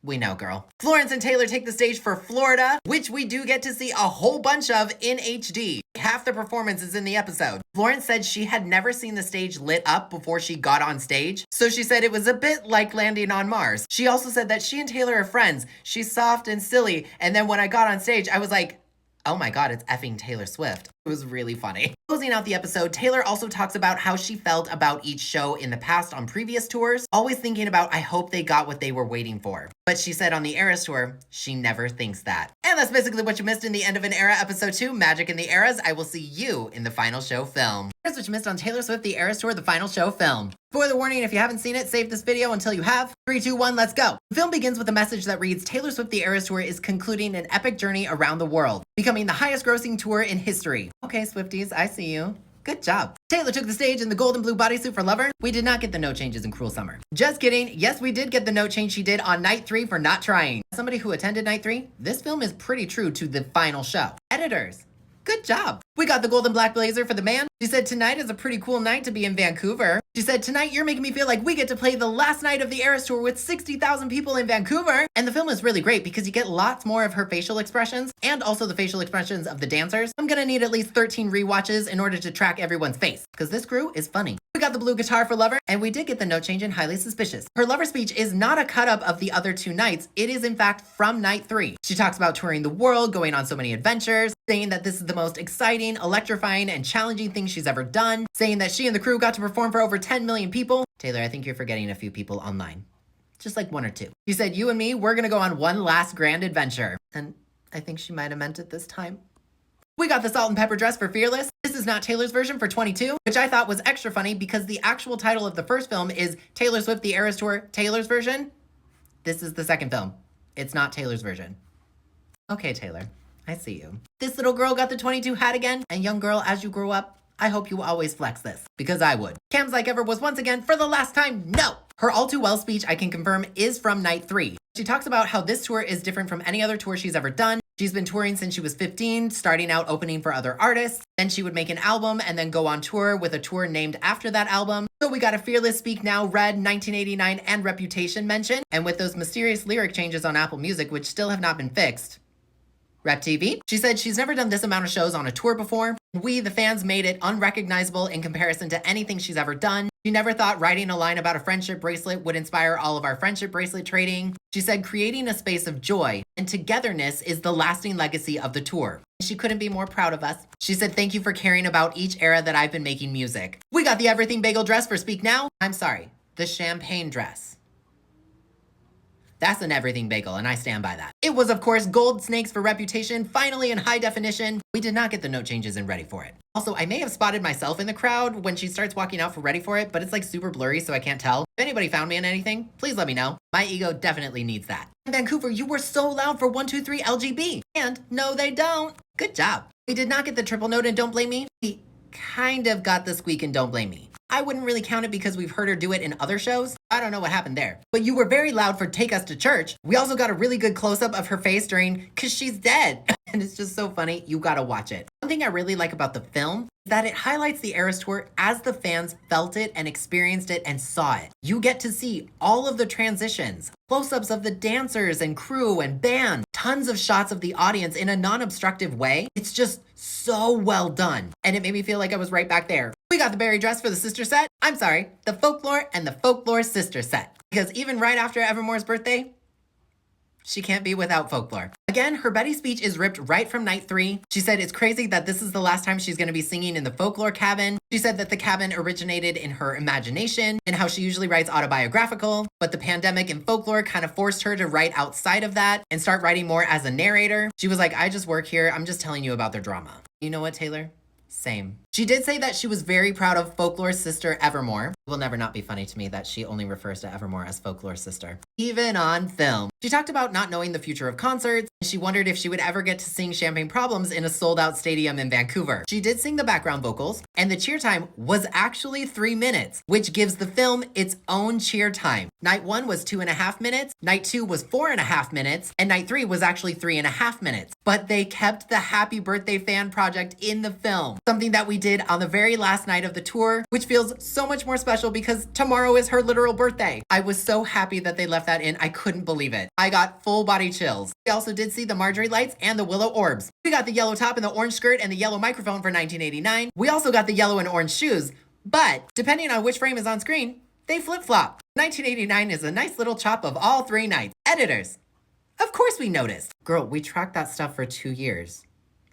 we know, girl. Florence and Taylor take the stage for Florida, which we do get to see a whole bunch of in HD. Half the performance is in the episode. Florence said she had never seen the stage lit up before she got on stage, so she said it was a bit like landing on Mars. She also said that she and Taylor are friends. She's soft and silly, and then when I got on stage, I was like, oh my god, it's effing Taylor Swift. It was really funny. Closing out the episode, Taylor also talks about how she felt about each show in the past on previous tours, always thinking about, I hope they got what they were waiting for. But she said on the Eras Tour, she never thinks that. And that's basically what you missed in the End of an Era episode 2, Magic in the Eras. I will see you in the final show film. Here's what you missed on Taylor Swift, the Eras Tour, the final show film. Spoiler warning, if you haven't seen it, save this video until you have. 3, 2, 1, let's go. The film begins with a message that reads, Taylor Swift, the Eras Tour is concluding an epic journey around the world, becoming the highest grossing tour in history. Okay, Swifties, I see you. Good job. Taylor took the stage in the gold and blue bodysuit for Lover. We did not get the note changes in Cruel Summer. Just kidding. Yes, we did get the note change she did on night 3 for Not Trying. As somebody who attended night 3, this film is pretty true to the final show. Editors, good job. We got the gold and black blazer for The Man. She said tonight is a pretty cool night to be in Vancouver. She said tonight you're making me feel like we get to play the last night of the Eras Tour with 60,000 people in Vancouver. And the film is really great because you get lots more of her facial expressions and also the facial expressions of the dancers. I'm gonna need at least 13 rewatches in order to track everyone's face because this crew is funny. We got the blue guitar for Lover, and we did get the note change in Highly Suspicious. Her Lover speech is not a cut-up of the other 2 nights. It is in fact from night 3. She talks about touring the world, going on so many adventures, saying that this is the most exciting, electrifying, and challenging thing she's ever done, saying that she and the crew got to perform for over 10 million people. Taylor, I think you're forgetting a few people online. Just like 1 or 2. She said, you and me, we're gonna go on one last grand adventure. And I think she might have meant it this time. We got the salt and pepper dress for Fearless. This is not Taylor's version for 22, which I thought was extra funny because the actual title of the first film is Taylor Swift, the Eras Tour, Taylor's version. This is the second film. It's not Taylor's version. Okay, Taylor, I see you. This little girl got the 22 hat again, and young girl, as you grow up, I hope you always flex this, because I would. Cam's Like Ever was once again, for the last time, no! Her All Too Well speech, I can confirm, is from night 3. She talks about how this tour is different from any other tour she's ever done. She's been touring since she was 15, starting out opening for other artists. Then she would make an album and then go on tour with a tour named after that album. So we got a Fearless, Speak Now, Red, 1989, and Reputation mention. And with those mysterious lyric changes on Apple Music, which still have not been fixed, Rep TV, she said she's never done this amount of shows on a tour before. We, the fans, made it unrecognizable in comparison to anything she's ever done. She never thought writing a line about a friendship bracelet would inspire all of our friendship bracelet trading. She said creating a space of joy and togetherness is the lasting legacy of the tour. She couldn't be more proud of us. She said, thank you for caring about each era that I've been making music. We got the Everything Bagel dress for Speak Now. I'm sorry, the champagne dress. That's an Everything Bagel, and I stand by that. It was, of course, Gold Snakes for Reputation, finally in high definition. We did not get the note changes in Ready For It. Also, I may have spotted myself in the crowd when she starts walking out for Ready For It, but it's like super blurry, so I can't tell. If anybody found me in anything, please let me know. My ego definitely needs that. In Vancouver, you were so loud for 123 LGB. And no, they don't. Good job. We did not get the triple note in Don't Blame Me. We kind of got the squeak in Don't Blame Me. I wouldn't really count it because we've heard her do it in other shows. I don't know what happened there. But you were very loud for Take Us to Church. We also got a really good close-up of her face during Cause She's Dead. And it's just so funny. You gotta watch it. One thing I really like about the film is that it highlights the Eras Tour as the fans felt it and experienced it and saw it. You get to see all of the transitions, close-ups of the dancers and crew and band, tons of shots of the audience in a non-obstructive way. It's just so well done. And it made me feel like I was right back there. We got the berry dress for the sister set. I'm sorry, the folklore and the folklore sister set. Because even right after Evermore's birthday, she can't be without folklore. Again, her Betty speech is ripped right from night 3. She said it's crazy that this is the last time she's going to be singing in the folklore cabin. She said that the cabin originated in her imagination and how she usually writes autobiographical, but the pandemic and folklore kind of forced her to write outside of that and start writing more as a narrator. She was like, I just work here. I'm just telling you about their drama. You know what, Taylor? Same. She did say that she was very proud of Folklore's sister, Evermore. It will never not be funny to me that she only refers to Evermore as Folklore's sister, even on film. She talked about not knowing the future of concerts, and she wondered if she would ever get to sing Champagne Problems in a sold-out stadium in Vancouver. She did sing the background vocals, and the cheer time was actually 3 minutes, which gives the film its own cheer time. Night 1 was 2.5 minutes, night 2 was 4.5 minutes, and night 3 was actually 3.5 minutes. But they kept the Happy Birthday fan project in the film, something that we did on the very last night of the tour, which feels so much more special because tomorrow is her literal birthday. I was so happy that they left that in. I couldn't believe it. I got full body chills. We also did see the Marjorie lights and the willow orbs. We got the yellow top and the orange skirt and the yellow microphone for 1989. We also got the yellow and orange shoes, but depending on which frame is on screen, they flip-flop. 1989 is a nice little chop of all 3 nights. Editors, of course we noticed. Girl, we tracked that stuff for 2 years.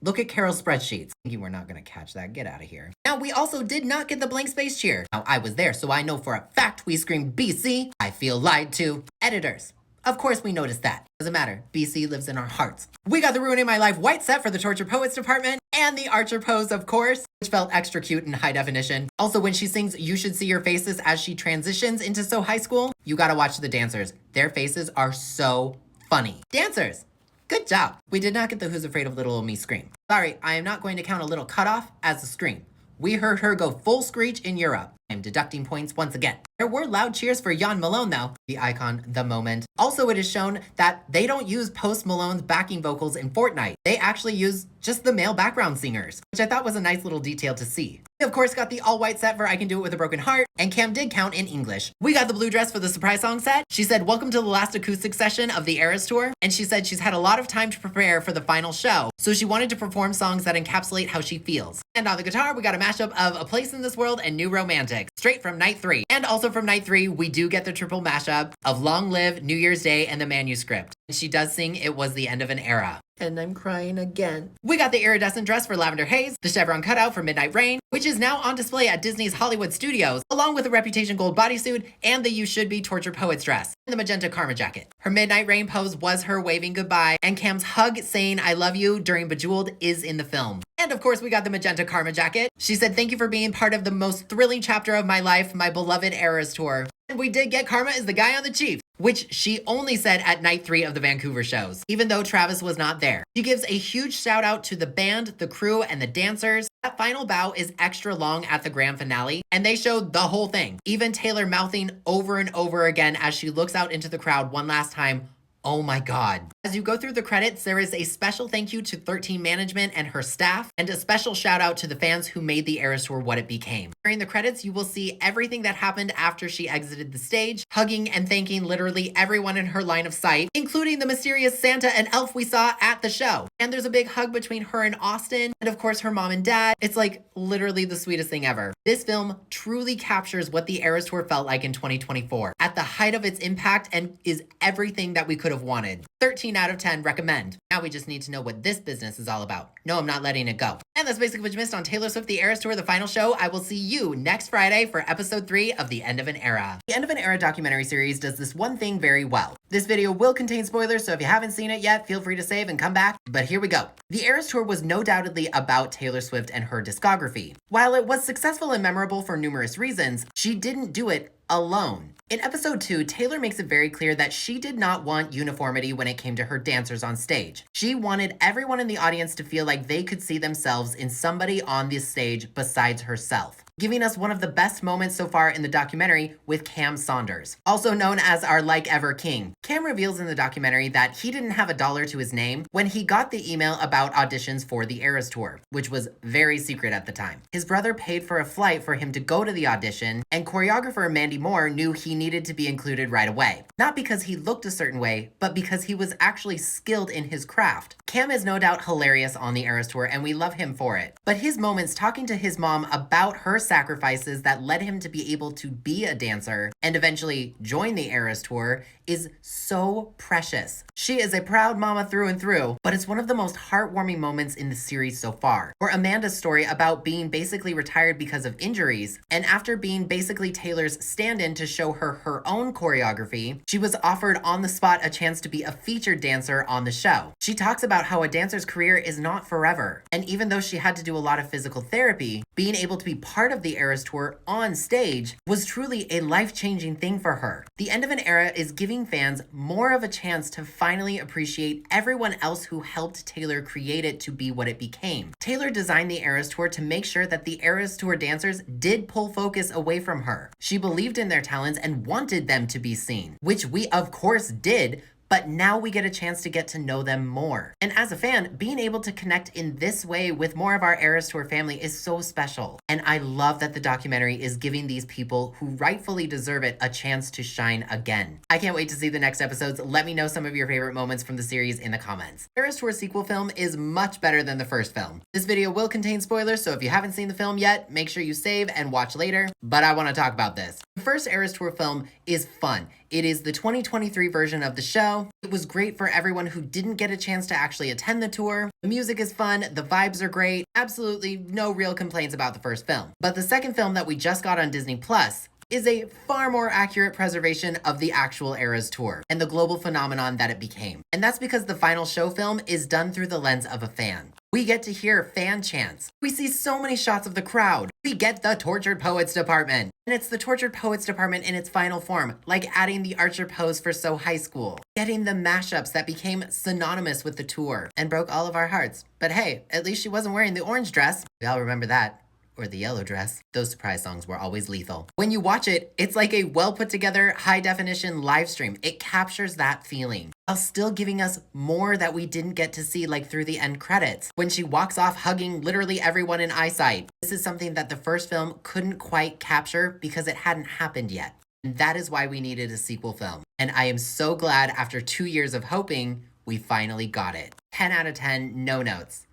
Look at Carol's spreadsheets. You were not going to catch that. Get out of here. Now, we also did not get the blank space cheer. Now, I was there, so I know for a fact we screamed BC. I feel lied to. Editors, of course we noticed that. Doesn't matter. BC lives in our hearts. We got the Ruining My Life white set for the Torture Poets department and the Archer pose, of course, which felt extra cute in high definition. Also, when she sings You Should See Your Faces as she transitions into So High School, you gotta watch the dancers. Their faces are so funny. Dancers, good job. We did not get the Who's Afraid of Little Old Me scream. Sorry, I am not going to count a little cutoff as a scream. We heard her go full screech in Europe. I'm deducting points once again. There were loud cheers for Jan Malone though, the icon, the moment. Also, it is shown that they don't use Post Malone's backing vocals in Fortnite. They actually use just the male background singers, which I thought was a nice little detail to see. We of course got the all white set for I Can Do It With a Broken Heart, and Cam did count in English. We got the blue dress for the surprise song set. She said, welcome to the last acoustic session of the Eras Tour, and she said she's had a lot of time to prepare for the final show, so she wanted to perform songs that encapsulate how she feels. And on the guitar, we got a mashup of A Place in This World and New Romantic, straight from night 3. And also from night 3, we do get the triple mashup of Long Live, New Year's Day, and the manuscript. And she does sing It Was the End of an Era. And I'm crying again. We got the iridescent dress for Lavender Haze, the chevron cutout for Midnight Rain, which is now on display at Disney's Hollywood Studios, along with a Reputation gold bodysuit and the You Should Be Torture Poets dress, and the magenta karma jacket. Her Midnight Rain pose was her waving goodbye, and Cam's hug saying I love you during Bejeweled is in the film. And of course, we got the magenta karma jacket. She said, thank you for being part of the most thrilling chapter of my life, my beloved Eras Tour. And we did get Karma is the guy on the Chief, which she only said at night 3 of the Vancouver shows, even though Travis was not there. She gives a huge shout out to the band, the crew, and the dancers. That final bow is extra long at the grand finale, and they showed the whole thing. Even Taylor mouthing over and over again as she looks out into the crowd one last time, Oh my god. As you go through the credits, there is a special thank you to 13 Management and her staff, and a special shout out to the fans who made the Eras Tour what it became. During the credits, you will see everything that happened after she exited the stage, hugging and thanking literally everyone in her line of sight, including the mysterious Santa and elf we saw at the show. And there's a big hug between her and Austin, and of course her mom and dad. It's like literally the sweetest thing ever. This film truly captures what the Eras Tour felt like in 2024, at the height of its impact, and is everything that we could have wanted. 13 out of 10 recommend. Now we just need to know what this business is all about. No, I'm not letting it go. And that's basically what you missed on Taylor Swift The Eras Tour, the final show. I will see you next Friday for episode 3 of The End of an Era. The End of an Era documentary series does this one thing very well. This video will contain spoilers, so if you haven't seen it yet, feel free to save and come back. But here we go. The Eras Tour was no doubtedly about Taylor Swift and her discography. While it was successful and memorable for numerous reasons, she didn't do it alone. In episode 2, Taylor makes it very clear that she did not want uniformity when it came to her dancers on stage. She wanted everyone in the audience to feel like they could see themselves in somebody on this stage besides herself, giving us one of the best moments so far in the documentary with Cam Saunders, also known as our Like Ever King. Cam reveals in the documentary that he didn't have $1 to his name when he got the email about auditions for the Eras Tour, which was very secret at the time. His brother paid for a flight for him to go to the audition, and choreographer Mandy Moore knew he needed to be included right away. Not because he looked a certain way, but because he was actually skilled in his craft. Cam is no doubt hilarious on the Eras Tour, and we love him for it. But his moments talking to his mom about her sacrifices that led him to be able to be a dancer and eventually join the Eras Tour is so precious. She is a proud mama through and through, but it's one of the most heartwarming moments in the series so far. Or Amanda's story about being basically retired because of injuries, and after being basically Taylor's stand-in to show her her own choreography, she was offered on the spot a chance to be a featured dancer on the show. She talks about how a dancer's career is not forever, and even though she had to do a lot of physical therapy, being able to be part of the Eras Tour on stage was truly a life-changing thing for her. The End of an Era is giving fans more of a chance to finally appreciate everyone else who helped Taylor create it to be what it became. Taylor designed the Eras Tour to make sure that the Eras Tour dancers did pull focus away from her. She believed in their talents and wanted them to be seen, which we of course did, but now we get a chance to get to know them more. And as a fan, being able to connect in this way with more of our Eras Tour family is so special. And I love that the documentary is giving these people who rightfully deserve it a chance to shine again. I can't wait to see the next episodes. Let me know some of your favorite moments from the series in the comments. Eras Tour sequel film is much better than the first film. This video will contain spoilers, so if you haven't seen the film yet, make sure you save and watch later, but I want to talk about this. The first Eras Tour film is fun. It is the 2023 version of the show. It was great for everyone who didn't get a chance to actually attend the tour. The music is fun, the vibes are great, absolutely no real complaints about the first film. But the second film that we just got on Disney Plus is a far more accurate preservation of the actual Eras Tour and the global phenomenon that it became. And that's because the final show film is done through the lens of a fan. We get to hear fan chants. We see so many shots of the crowd. We get the Tortured Poets department. And it's the Tortured Poets department in its final form, like adding the Archer pose for So High School, getting the mashups that became synonymous with the tour and broke all of our hearts. But hey, at least she wasn't wearing the orange dress. We all remember that. Or the yellow dress. Those surprise songs were always lethal. When you watch it, it's like a well put together, high definition live stream. It captures that feeling, while still giving us more that we didn't get to see, like through the end credits, when she walks off hugging literally everyone in eyesight. This is something that the first film couldn't quite capture because it hadn't happened yet. And that is why we needed a sequel film. And I am so glad after 2 years of hoping, we finally got it. 10 out of 10, no notes.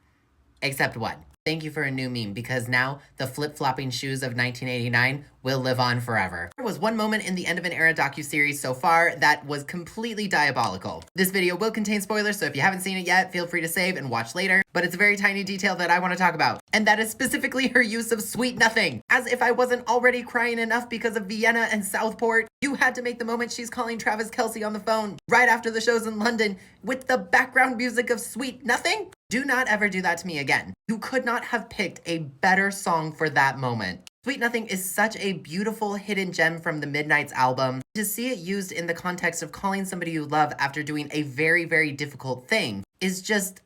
Except one. Thank you for a new meme, because now the flip-flopping shoes of 1989 will live on forever. There was one moment in the End of an Era docu-series so far that was completely diabolical. This video will contain spoilers, so if you haven't seen it yet, feel free to save and watch later, but it's a very tiny detail that I want to talk about, and that is specifically her use of Sweet Nothing. As if I wasn't already crying enough because of Vienna and Southport, you had to make the moment she's calling Travis Kelce on the phone right after the shows in London with the background music of Sweet Nothing? Do not ever do that to me again. You could not have picked a better song for that moment. Sweet Nothing is such a beautiful hidden gem from the Midnight's album. To see it used in the context of calling somebody you love after doing a very, very difficult thing is just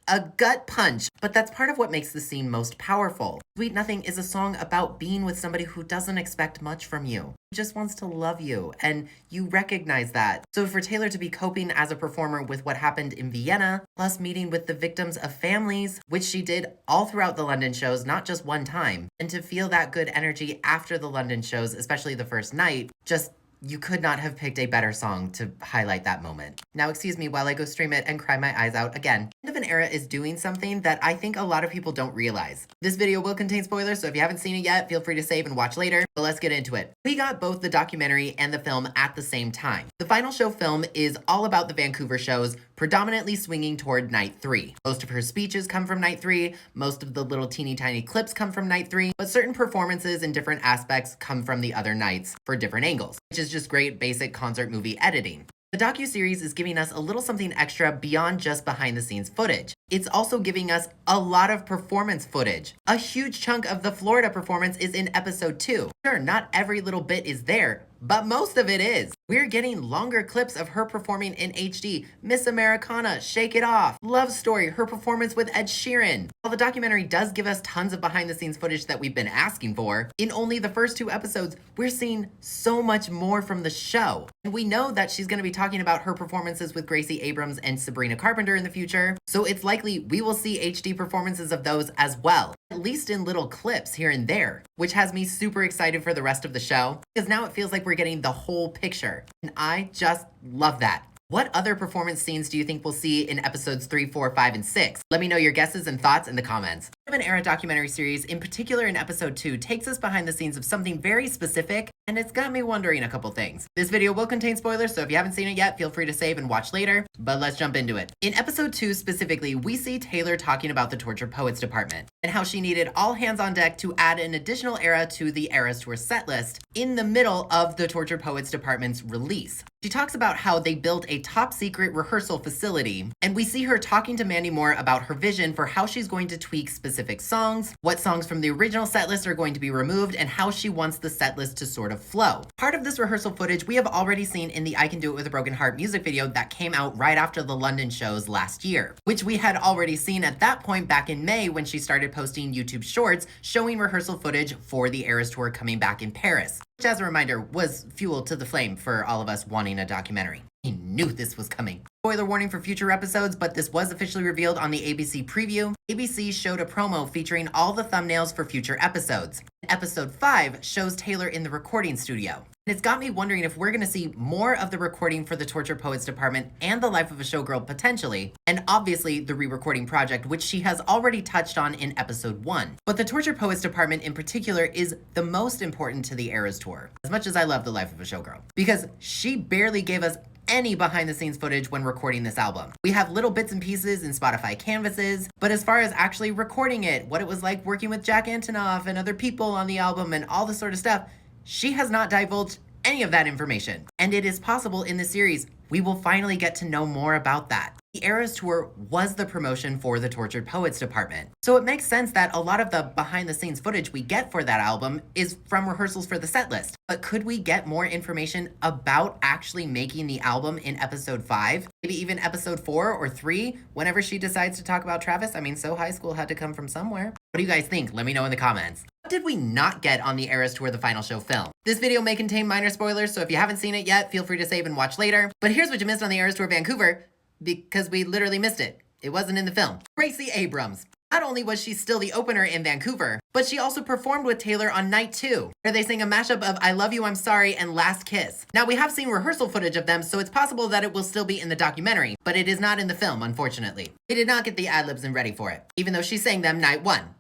a gut punch, but that's part of what makes the scene most powerful. Sweet Nothing is a song about being with somebody who doesn't expect much from you, who just wants to love you, and you recognize that. So for Taylor to be coping as a performer with what happened in Vienna, plus meeting with the victims of families, which she did all throughout the London shows, not just one time, and to feel that good energy after the London shows, especially the first night, just you could not have picked a better song to highlight that moment. Now, excuse me while I go stream it and cry my eyes out again. End of an Era is doing something that I think a lot of people don't realize. This video will contain spoilers, so if you haven't seen it yet, feel free to save and watch later, but let's get into it. We got both the documentary and the film at the same time. The final show film is all about the Vancouver shows, predominantly swinging toward night 3. Most of her speeches come from night 3, most of the little teeny tiny clips come from night 3, but certain performances and different aspects come from the other nights for different angles, which is just great basic concert movie editing. The docu-series is giving us a little something extra beyond just behind-the-scenes footage. It's also giving us a lot of performance footage. A huge chunk of the Florida performance is in episode 2. Sure, not every little bit is there, but most of it is. We're getting longer clips of her performing in HD, Miss Americana, Shake It Off, Love Story, her performance with Ed Sheeran. While the documentary does give us tons of behind-the-scenes footage that we've been asking for, in only the first 2 episodes, we're seeing so much more from the show. And we know that she's going to be talking about her performances with Gracie Abrams and Sabrina Carpenter in the future, so it's likely we will see HD performances of those as well, at least in little clips here and there, which has me super excited for the rest of the show, because now it feels like we're getting the whole picture, and I just love that. What other performance scenes do you think we'll see in episodes 3, 4, 5, and 6? Let me know your guesses and thoughts in the comments. An Era documentary series, in particular in episode 2, takes us behind the scenes of something very specific, and it's got me wondering a couple things. This video will contain spoilers, so if you haven't seen it yet, feel free to save and watch later, but let's jump into it. In episode 2 specifically, we see Taylor talking about the Tortured Poets department, and how she needed all hands on deck to add an additional era to the Eras Tour set list in the middle of the Tortured Poets department's release. She talks about how they built a top secret rehearsal facility, and we see her talking to Mandy Moore about her vision for how she's going to tweak specific songs, what songs from the original set list are going to be removed, and how she wants the set list to sort of flow. Part of this rehearsal footage we have already seen in the I Can Do It With a Broken Heart music video that came out right after the London shows last year, which we had already seen at that point back in May when she started posting YouTube shorts showing rehearsal footage for the Eras Tour coming back in Paris, which, as a reminder, was fuel to the flame for all of us wanting a documentary. I knew this was coming. Spoiler warning for future episodes, but this was officially revealed on the ABC preview. ABC showed a promo featuring all the thumbnails for future episodes. Episode 5 shows Taylor in the recording studio. And it's got me wondering if we're going to see more of the recording for the Tortured Poets department and the Life of a Showgirl potentially, and obviously the re-recording project, which she has already touched on in episode 1. But the Tortured Poets department in particular is the most important to the Eras Tour, as much as I love the Life of a Showgirl, because she barely gave us any behind-the-scenes footage when recording this album. We have little bits and pieces in Spotify canvases, but as far as actually recording it, what it was like working with Jack Antonoff and other people on the album and all this sort of stuff, she has not divulged any of that information. And it is possible in the series we will finally get to know more about that. The Eras Tour was the promotion for the Tortured Poets department, so it makes sense that a lot of the behind-the-scenes footage we get for that album is from rehearsals for the set list. But could we get more information about actually making the album in episode 5? Maybe even episode 4 or 3, whenever she decides to talk about Travis? I mean, So High School had to come from somewhere. What do you guys think? Let me know in the comments. What did we not get on the Eras Tour the final show film? This video may contain minor spoilers, so if you haven't seen it yet, feel free to save and watch later. But here's what you missed on the Eras Tour Vancouver, because we literally missed it. It wasn't in the film. Gracie Abrams. Not only was she still the opener in Vancouver, but she also performed with Taylor on night 2, where they sang a mashup of I Love You, I'm Sorry, and Last Kiss. Now, we have seen rehearsal footage of them, so it's possible that it will still be in the documentary, but it is not in the film, unfortunately. They did not get the ad-libs and ready for it, even though she sang them night 1.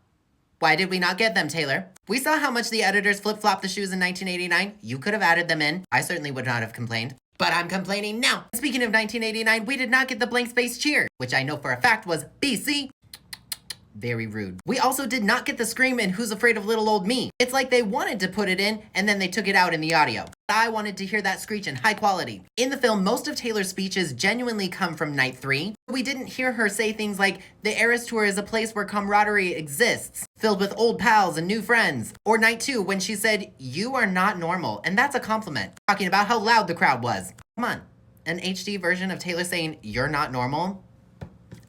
Why did we not get them, Taylor? We saw how much the editors flip-flopped the shoes in 1989. You could have added them in. I certainly would not have complained. But I'm complaining now. Speaking of 1989, we did not get the blank space cheer, which I know for a fact was BC. Very rude. We also did not get the scream in Who's Afraid of Little Old Me. It's like they wanted to put it in, and then they took it out in the audio. I wanted to hear that screech in high quality. In the film, most of Taylor's speeches genuinely come from night 3. We didn't hear her say things like, the Eras Tour is a place where camaraderie exists, filled with old pals and new friends. Or night 2, when she said, you are not normal, and that's a compliment, talking about how loud the crowd was. Come on, an HD version of Taylor saying, you're not normal?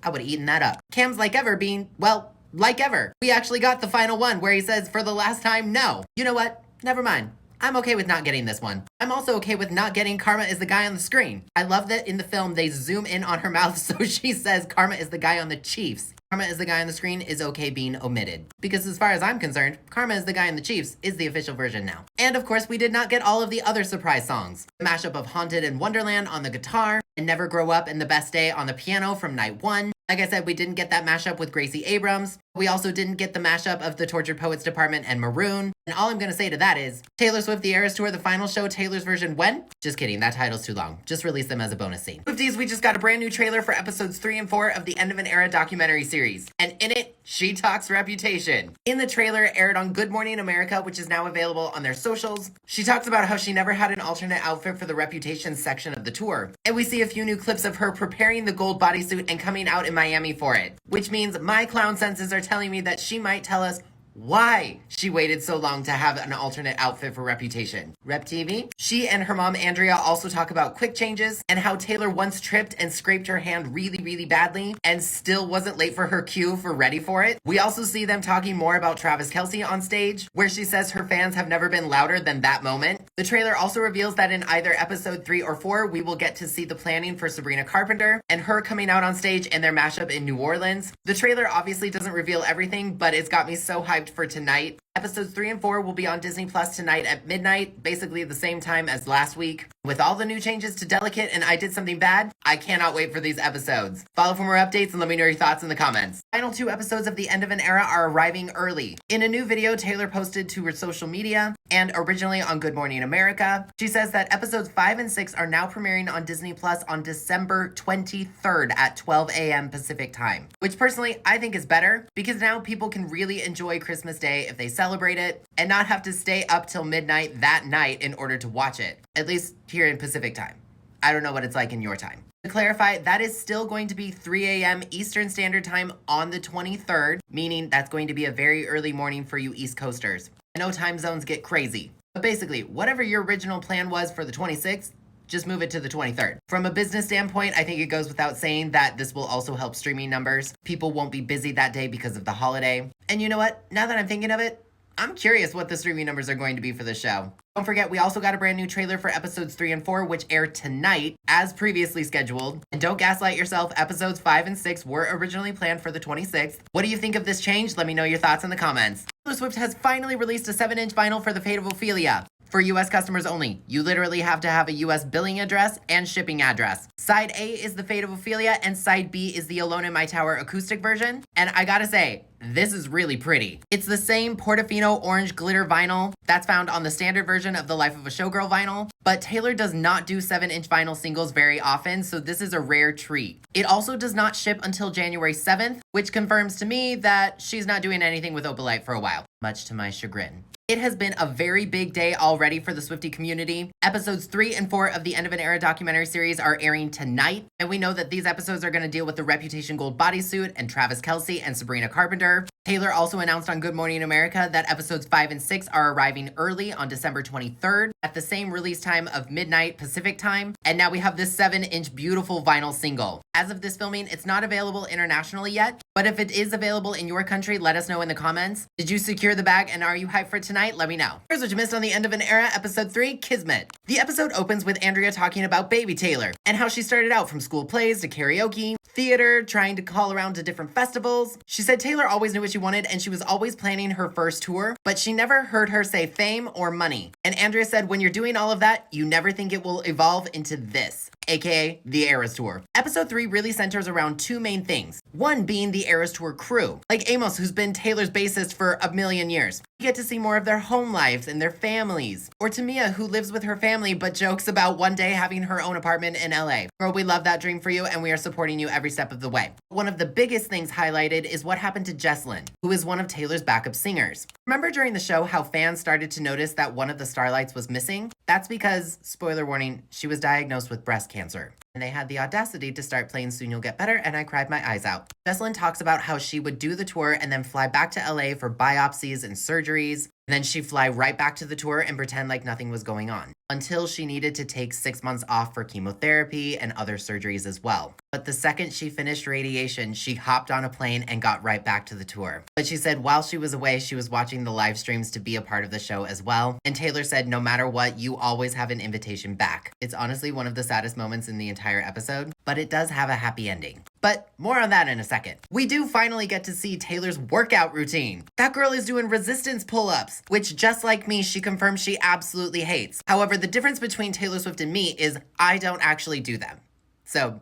I would have eaten that up. Cam's like ever being, well, like ever. We actually got the final one where he says for the last time, no. You know what? Never mind. I'm okay with not getting this one. I'm also okay with not getting Karma is the guy on the screen. I love that in the film they zoom in on her mouth so she says Karma is the guy on the Chiefs. Karma is the guy on the screen is okay being omitted. Because as far as I'm concerned, Karma is the guy in the Chiefs is the official version now. And of course, we did not get all of the other surprise songs. The mashup of Haunted and Wonderland on the guitar, and Never Grow Up and The Best Day on the piano from night 1. Like I said, we didn't get that mashup with Gracie Abrams. We also didn't get the mashup of the Tortured Poets Department and Maroon. And all I'm going to say to that is, Taylor Swift The Eras Tour, the final show, Taylor's version when? Just kidding, that title's too long. Just release them as a bonus scene. Swifties, we just got a brand new trailer for episodes 3 and 4 of the End of an Era documentary series. And in it, she talks Reputation. In the trailer, aired on Good Morning America, which is now available on their socials, she talks about how she never had an alternate outfit for the Reputation section of the tour. And we see a few new clips of her preparing the gold bodysuit and coming out in Miami for it. Which means my clown senses are telling me that she might tell us why she waited so long to have an alternate outfit for Reputation. Rep TV? She and her mom Andrea also talk about quick changes and how Taylor once tripped and scraped her hand really badly and still wasn't late for her cue for Ready for It. We also see them talking more about Travis Kelce on stage, where she says her fans have never been louder than that moment. The trailer also reveals that in either episode 3 or 4, we will get to see the planning for Sabrina Carpenter and her coming out on stage in their mashup in New Orleans. The trailer obviously doesn't reveal everything, but it's got me so hyped for tonight. Episodes 3 and 4 will be on Disney Plus tonight at midnight, basically the same time as last week. With all the new changes to Delicate and I Did Something Bad, I cannot wait for these episodes. Follow for more updates and let me know your thoughts in the comments. Final 2 episodes of The End of an Era are arriving early. In a new video Taylor posted to her social media and originally on Good Morning America, she says that episodes 5 and 6 are now premiering on Disney Plus on December 23rd at 12 a.m. Pacific time, which personally I think is better because now people can really enjoy Christmas Day if they celebrate it and not have to stay up till midnight that night in order to watch it, at least here in Pacific time. I don't know what it's like in your time. To clarify, that is still going to be 3 a.m. Eastern Standard Time on the 23rd, meaning that's going to be a very early morning for you East Coasters. I know time zones get crazy, but basically, whatever your original plan was for the 26th, just move it to the 23rd. From a business standpoint, I think it goes without saying that this will also help streaming numbers. People won't be busy that day because of the holiday. And you know what? Now that I'm thinking of it, I'm curious what the streaming numbers are going to be for this show. Don't forget, we also got a brand new trailer for episodes 3 and 4, which air tonight, as previously scheduled. And don't gaslight yourself, episodes 5 and 6 were originally planned for the 26th. What do you think of this change? Let me know your thoughts in the comments. Taylor Swift has finally released a 7-inch vinyl for The Fate of Ophelia. For US customers only. You literally have to have a US billing address and shipping address. Side A is The Fate of Ophelia, and Side B is the Alone in My Tower acoustic version. And I gotta say, this is really pretty. It's the same Portofino orange glitter vinyl that's found on the standard version of the Life of a Showgirl vinyl, but Taylor does not do 7-inch vinyl singles very often, so this is a rare treat. It also does not ship until January 7th, which confirms to me that she's not doing anything with Opalite for a while, much to my chagrin. It has been a very big day already for the Swiftie community. Episodes 3 and 4 of the End of an Era documentary series are airing tonight, and we know that these episodes are going to deal with the Reputation gold bodysuit and Travis Kelce and Sabrina Carpenter. Taylor also announced on Good Morning America that episodes 5 and 6 are arriving early on December 23rd at the same release time of midnight Pacific time, and now we have this 7-inch beautiful vinyl single. As of this filming, it's not available internationally yet, but if it is available in your country, let us know in the comments. Did you secure the bag and are you hyped for tonight? Let me know. Here's what you missed on The End of an Era, episode 3, Kismet. The episode opens with Andrea talking about baby Taylor and how she started out from school plays to karaoke, theater, trying to call around to different festivals. She said Taylor always knew what she wanted and she was always planning her first tour, but she never heard her say fame or money. And Andrea said when you're doing all of that, you never think it will evolve into this, aka the Eras Tour. Episode 3 really centers around 2 main things. One being the Eras Tour crew, like Amos, who's been Taylor's bassist for a million years. You get to see more of their home lives and their families. Or Tamia, who lives with her family but jokes about one day having her own apartment in LA. Girl, we love that dream for you and we are supporting you every step of the way. One of the biggest things highlighted is what happened to Jesslyn, who is one of Taylor's backup singers. Remember during the show how fans started to notice that one of the starlights was missing? That's because, spoiler warning, she was diagnosed with breast cancer. And they had the audacity to start playing Soon You'll Get Better, and I cried my eyes out. Jesslyn talks about how she would do the tour and then fly back to LA for biopsies and surgeries. And then she'd fly right back to the tour and pretend like nothing was going on, until she needed to take 6 months off for chemotherapy and other surgeries as well. but the second she finished radiation, she hopped on a plane and got right back to the tour. But she said while she was away, she was watching the live streams to be a part of the show as well. And Taylor said, no matter what, you always have an invitation back. It's honestly one of the saddest moments in the entire episode, but it does have a happy ending. But more on that in a second. We do finally get to see Taylor's workout routine. That girl is doing resistance pull-ups, which just like me, she confirms she absolutely hates. However, the difference between Taylor Swift and me is I don't actually do them. So,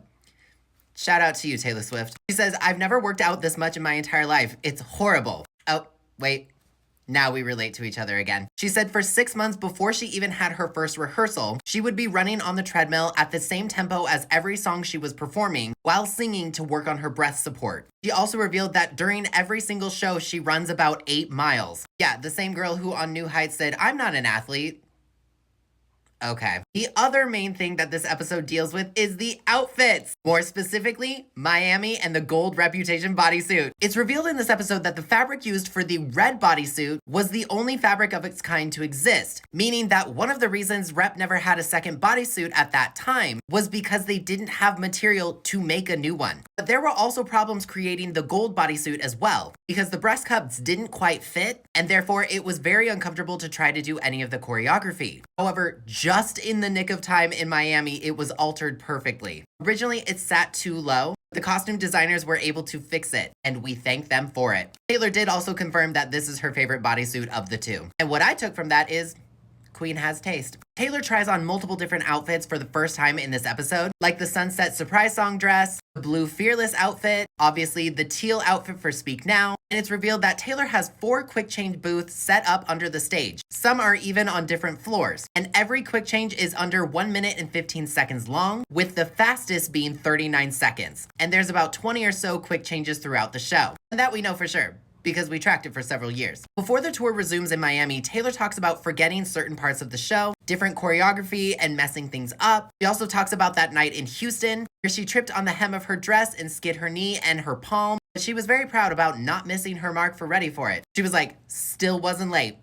shout out to you, Taylor Swift. She says, I've never worked out this much in my entire life. It's horrible. Oh, wait. Now we relate to each other again. She said for 6 months before she even had her first rehearsal, she would be running on the treadmill at the same tempo as every song she was performing while singing to work on her breath support. She also revealed that during every single show, she runs about 8 miles. Yeah, the same girl who on New Heights said, I'm not an athlete. Okay. The other main thing that this episode deals with is the outfits. More specifically, Miami and the gold Reputation bodysuit. It's revealed in this episode that the fabric used for the red bodysuit was the only fabric of its kind to exist, meaning that one of the reasons Rep never had a second bodysuit at that time was because they didn't have material to make a new one. But there were also problems creating the gold bodysuit as well, because the breast cups didn't quite fit, and therefore it was very uncomfortable to try to do any of the choreography. However, just in the nick of time in Miami, it was altered perfectly. Originally, it sat too low. The costume designers were able to fix it, and we thank them for it. Taylor did also confirm that this is her favorite bodysuit of the two. And what I took from that is, Queen has taste. Taylor tries on multiple different outfits for the first time in this episode, like the Sunset Surprise Song dress, the blue Fearless outfit, obviously the teal outfit for Speak Now, and it's revealed that Taylor has 4 quick change booths set up under the stage. Some are even on different floors, and every quick change is under 1 minute and 15 seconds long, with the fastest being 39 seconds. And there's about 20 or so quick changes throughout the show. And that we know for sure, because we tracked it for several years. Before the tour resumes in Miami, Taylor talks about forgetting certain parts of the show, different choreography, and messing things up. She also talks about that night in Houston, where she tripped on the hem of her dress and skid her knee and her palm, but she was very proud about not missing her mark for Ready For It. She was like, still wasn't late.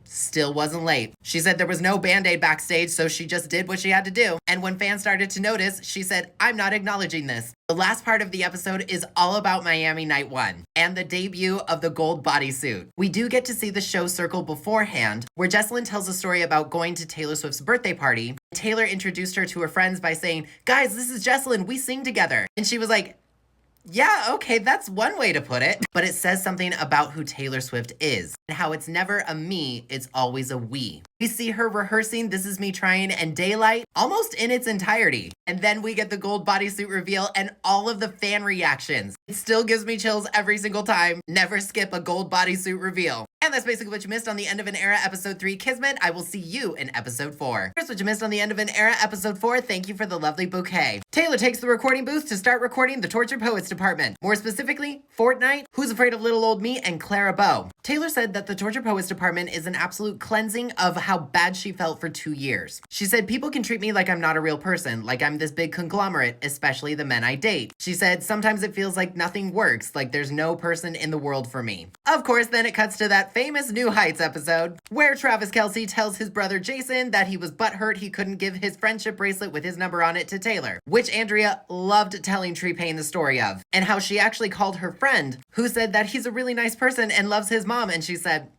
Still wasn't late. She said there was no Band-Aid backstage, so she just did what she had to do. And when fans started to notice, she said, I'm not acknowledging this. The last part of the episode is all about Miami Night 1 and the debut of the gold bodysuit. We do get to see the show circle beforehand, where Jesselyn tells a story about going to Taylor Swift's birthday party. Taylor introduced her to her friends by saying, guys, this is Jesselyn, we sing together. And she was like, yeah, okay, that's one way to put it. But it says something about who Taylor Swift is and how it's never a me, it's always a we. We see her rehearsing This Is Me Trying and Daylight almost in its entirety. And then we get the gold bodysuit reveal and all of the fan reactions. It still gives me chills every single time. Never skip a gold bodysuit reveal. And that's basically what you missed on the End of an Era episode 3 Kismet. I will see you in episode 4. Here's what you missed on the End of an Era episode 4. Thank you for the lovely bouquet. Taylor takes the recording booth to start recording the Tortured Poets department. More specifically, Fortnite, Who's Afraid of Little Old Me, and Clara Bow. Taylor said that the Tortured Poets department is an absolute cleansing of how bad she felt for 2 years. She said people can treat me like I'm not a real person, like I'm this big conglomerate, especially the men I date. She said sometimes it feels like nothing works, like there's no person in the world for me. Of course, then it cuts to that famous New Heights episode, where Travis Kelce tells his brother Jason that he was butthurt he couldn't give his friendship bracelet with his number on it to Taylor, which Andrea loved telling Tree Payne the story of, and how she actually called her friend, who said that he's a really nice person and loves his mom, and she said,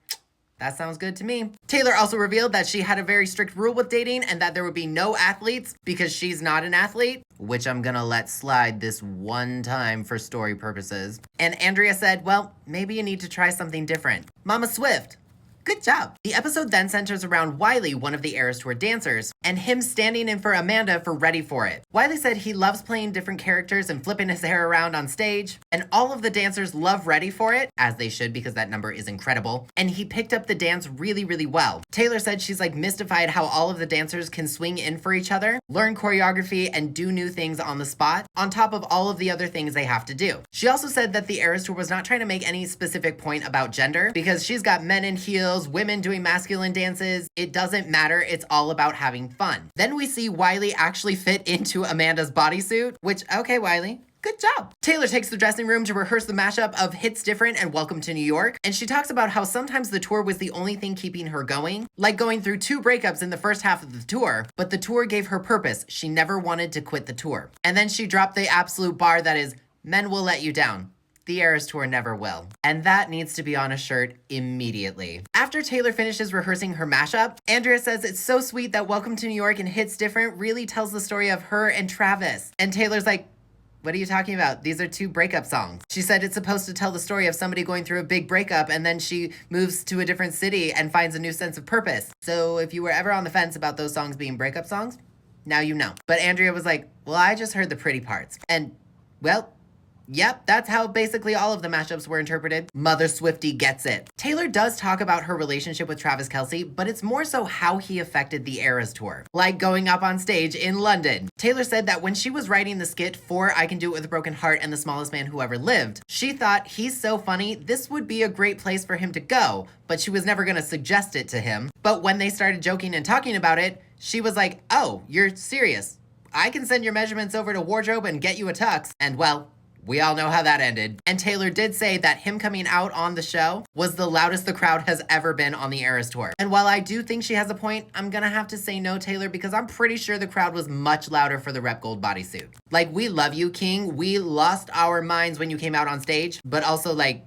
that sounds good to me. Taylor also revealed that she had a very strict rule with dating and that there would be no athletes because she's not an athlete, which I'm gonna let slide this one time for story purposes. And Andrea said, well, maybe you need to try something different. Mama Swift. Good job. The episode then centers around Wiley, one of the Eras Tour dancers, and him standing in for Amanda for Ready For It. Wiley said he loves playing different characters and flipping his hair around on stage, and all of the dancers love Ready For It, as they should because that number is incredible, and he picked up the dance really, really well. Taylor said she's like mystified how all of the dancers can swing in for each other, learn choreography, and do new things on the spot, on top of all of the other things they have to do. She also said that the Eras Tour was not trying to make any specific point about gender, because she's got men in heels, women doing masculine dances. It doesn't matter. It's all about having fun. Then we see Wiley actually fit into Amanda's bodysuit, which, okay, Wiley, Good job. Taylor takes the dressing room to rehearse the mashup of Hits Different and Welcome to New York, and she talks about how sometimes the tour was the only thing keeping her going, like going through 2 breakups in the first half of the tour, but the tour gave her purpose. She never wanted to quit the tour. And then she dropped the absolute bar that is, men will let you down. The Eras Tour never will. And that needs to be on a shirt immediately. After Taylor finishes rehearsing her mashup, Andrea says it's so sweet that Welcome to New York and Hits Different really tells the story of her and Travis. And Taylor's like, what are you talking about? These are 2 breakup songs. She said it's supposed to tell the story of somebody going through a big breakup and then she moves to a different city and finds a new sense of purpose. So if you were ever on the fence about those songs being breakup songs, now you know. But Andrea was like, well, I just heard the pretty parts. And, well, yep, that's how basically all of the mashups were interpreted. Mother Swiftie gets it. Taylor does talk about her relationship with Travis Kelce, but it's more so how he affected the Eras Tour, like going up on stage in London. Taylor said that when she was writing the skit for I Can Do It With a Broken Heart and The Smallest Man Who Ever Lived, she thought he's so funny, this would be a great place for him to go, but she was never gonna suggest it to him. But when they started joking and talking about it, she was like, oh, you're serious. I can send your measurements over to wardrobe and get you a tux. And well, we all know how that ended. And Taylor did say that him coming out on the show was the loudest the crowd has ever been on the Eras Tour. And while I do think she has a point, I'm gonna have to say no, Taylor, because I'm pretty sure the crowd was much louder for the Rep Gold bodysuit. Like, we love you, King. We lost our minds when you came out on stage, but also, like,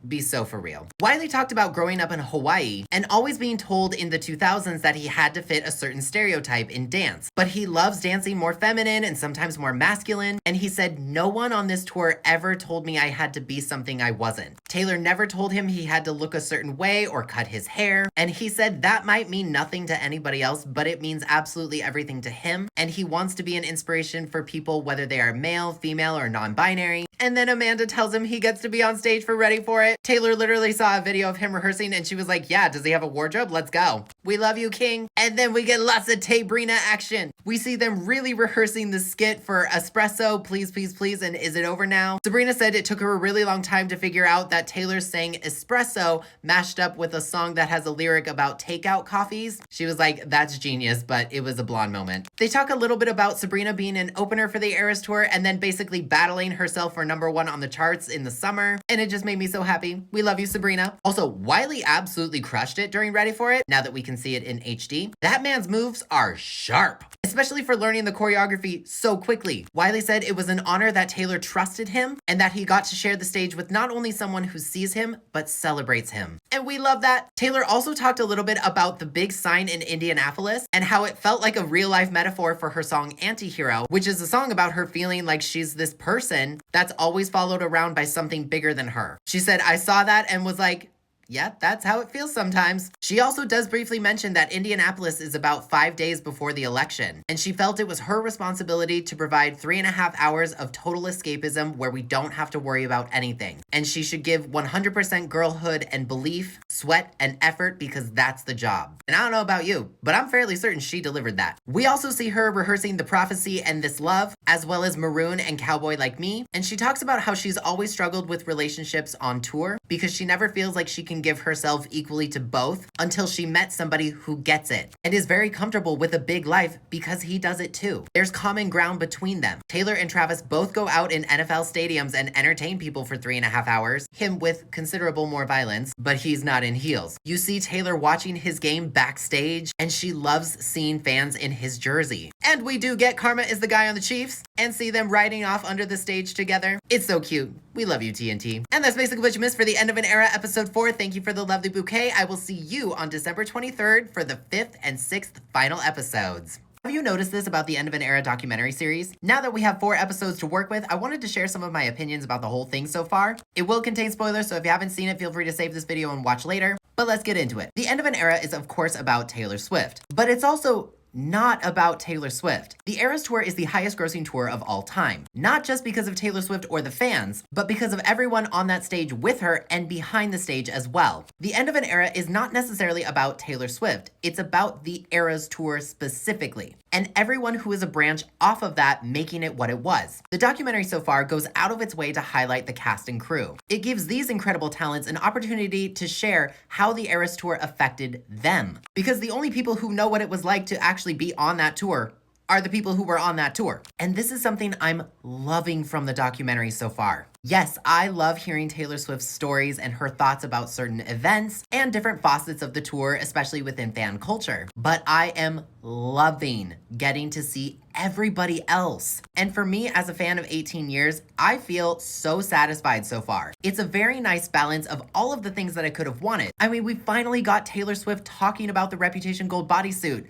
be so for real. Wiley talked about growing up in Hawaii and always being told in the 2000s that he had to fit a certain stereotype in dance. But he loves dancing more feminine and sometimes more masculine, and he said no one on this tour ever told me I had to be something I wasn't. Taylor never told him he had to look a certain way or cut his hair, and he said that might mean nothing to anybody else, but it means absolutely everything to him, and he wants to be an inspiration for people whether they are male, female, or non-binary. And then Amanda tells him he gets to be on stage for Ready For It. Taylor literally saw a video of him rehearsing and she was like, yeah, does he have a wardrobe? Let's go. We love you, King. And then we get lots of Tabrina action. We see them really rehearsing the skit for Espresso, Please, Please, Please, and Is It Over Now? Sabrina said it took her a really long time to figure out that Taylor sang Espresso mashed up with a song that has a lyric about takeout coffees. She was like, that's genius, but it was a blonde moment. They talk a little bit about Sabrina being an opener for the Eras Tour and then basically battling herself for #1 on the charts in the summer. And it just made me so happy. We love you, Sabrina. Also, Wiley absolutely crushed it during Ready For It, now that we can see it in HD. That man's moves are sharp, especially for learning the choreography so quickly. Wiley said it was an honor that Taylor trusted him and that he got to share the stage with not only someone who sees him, but celebrates him. And we love that. Taylor also talked a little bit about the big sign in Indianapolis and how it felt like a real life metaphor for her song Antihero, which is a song about her feeling like she's this person that's always followed around by something bigger than her. She said, I saw that and was like, yeah, that's how it feels sometimes. She also does briefly mention that Indianapolis is about 5 days before the election, and she felt it was her responsibility to provide 3.5 hours of total escapism where we don't have to worry about anything. And she should give 100% girlhood and belief, sweat, and effort because that's the job. And I don't know about you, but I'm fairly certain she delivered that. We also see her rehearsing The Prophecy and This Love, as well as Maroon and Cowboy Like Me, and she talks about how she's always struggled with relationships on tour because she never feels like she can give herself equally to both until she met somebody who gets it and is very comfortable with a big life because he does it too. There's common ground between them. Taylor and Travis both go out in NFL stadiums and entertain people for 3.5 hours, him with considerable more violence, but he's not in heels. You see Taylor watching his game backstage, and she loves seeing fans in his jersey. And we do get Karma is the guy on the Chiefs and see them riding off under the stage together. It's so cute. We love you, TNT. And that's basically what you missed for the End of an Era episode 4. Thank you for the lovely bouquet. I will see you on December 23rd for the 5th and 6th final episodes. Have you noticed this about the End of an Era documentary series? Now that we have 4 episodes to work with, I wanted to share some of my opinions about the whole thing so far. It will contain spoilers, so if you haven't seen it, feel free to save this video and watch later. But let's get into it. The End of an Era is of course about Taylor Swift, but it's also not about Taylor Swift. The Eras Tour is the highest grossing tour of all time, not just because of Taylor Swift or the fans, but because of everyone on that stage with her and behind the stage as well. The End of an Era is not necessarily about Taylor Swift, it's about the Eras Tour specifically, and everyone who is a branch off of that making it what it was. The documentary so far goes out of its way to highlight the cast and crew. It gives these incredible talents an opportunity to share how the Eras Tour affected them, because the only people who know what it was like to actually be on that tour are the people who were on that tour. And this is something I'm loving from the documentary so far. Yes, I love hearing Taylor Swift's stories and her thoughts about certain events and different facets of the tour, especially within fan culture. But I am loving getting to see everybody else. And for me, as a fan of 18 years, I feel so satisfied so far. It's a very nice balance of all of the things that I could have wanted. I mean, we finally got Taylor Swift talking about the Reputation gold bodysuit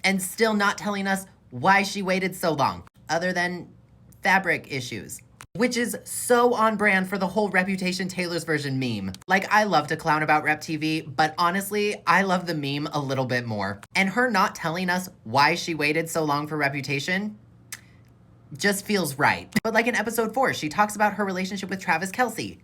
and still not telling us why she waited so long, other than fabric issues. Which is so on brand for the whole Reputation Taylor's version meme. Like, I love to clown about Rep TV, but honestly, I love the meme a little bit more. And her not telling us why she waited so long for Reputation just feels right. But like in episode 4, she talks about her relationship with Travis Kelce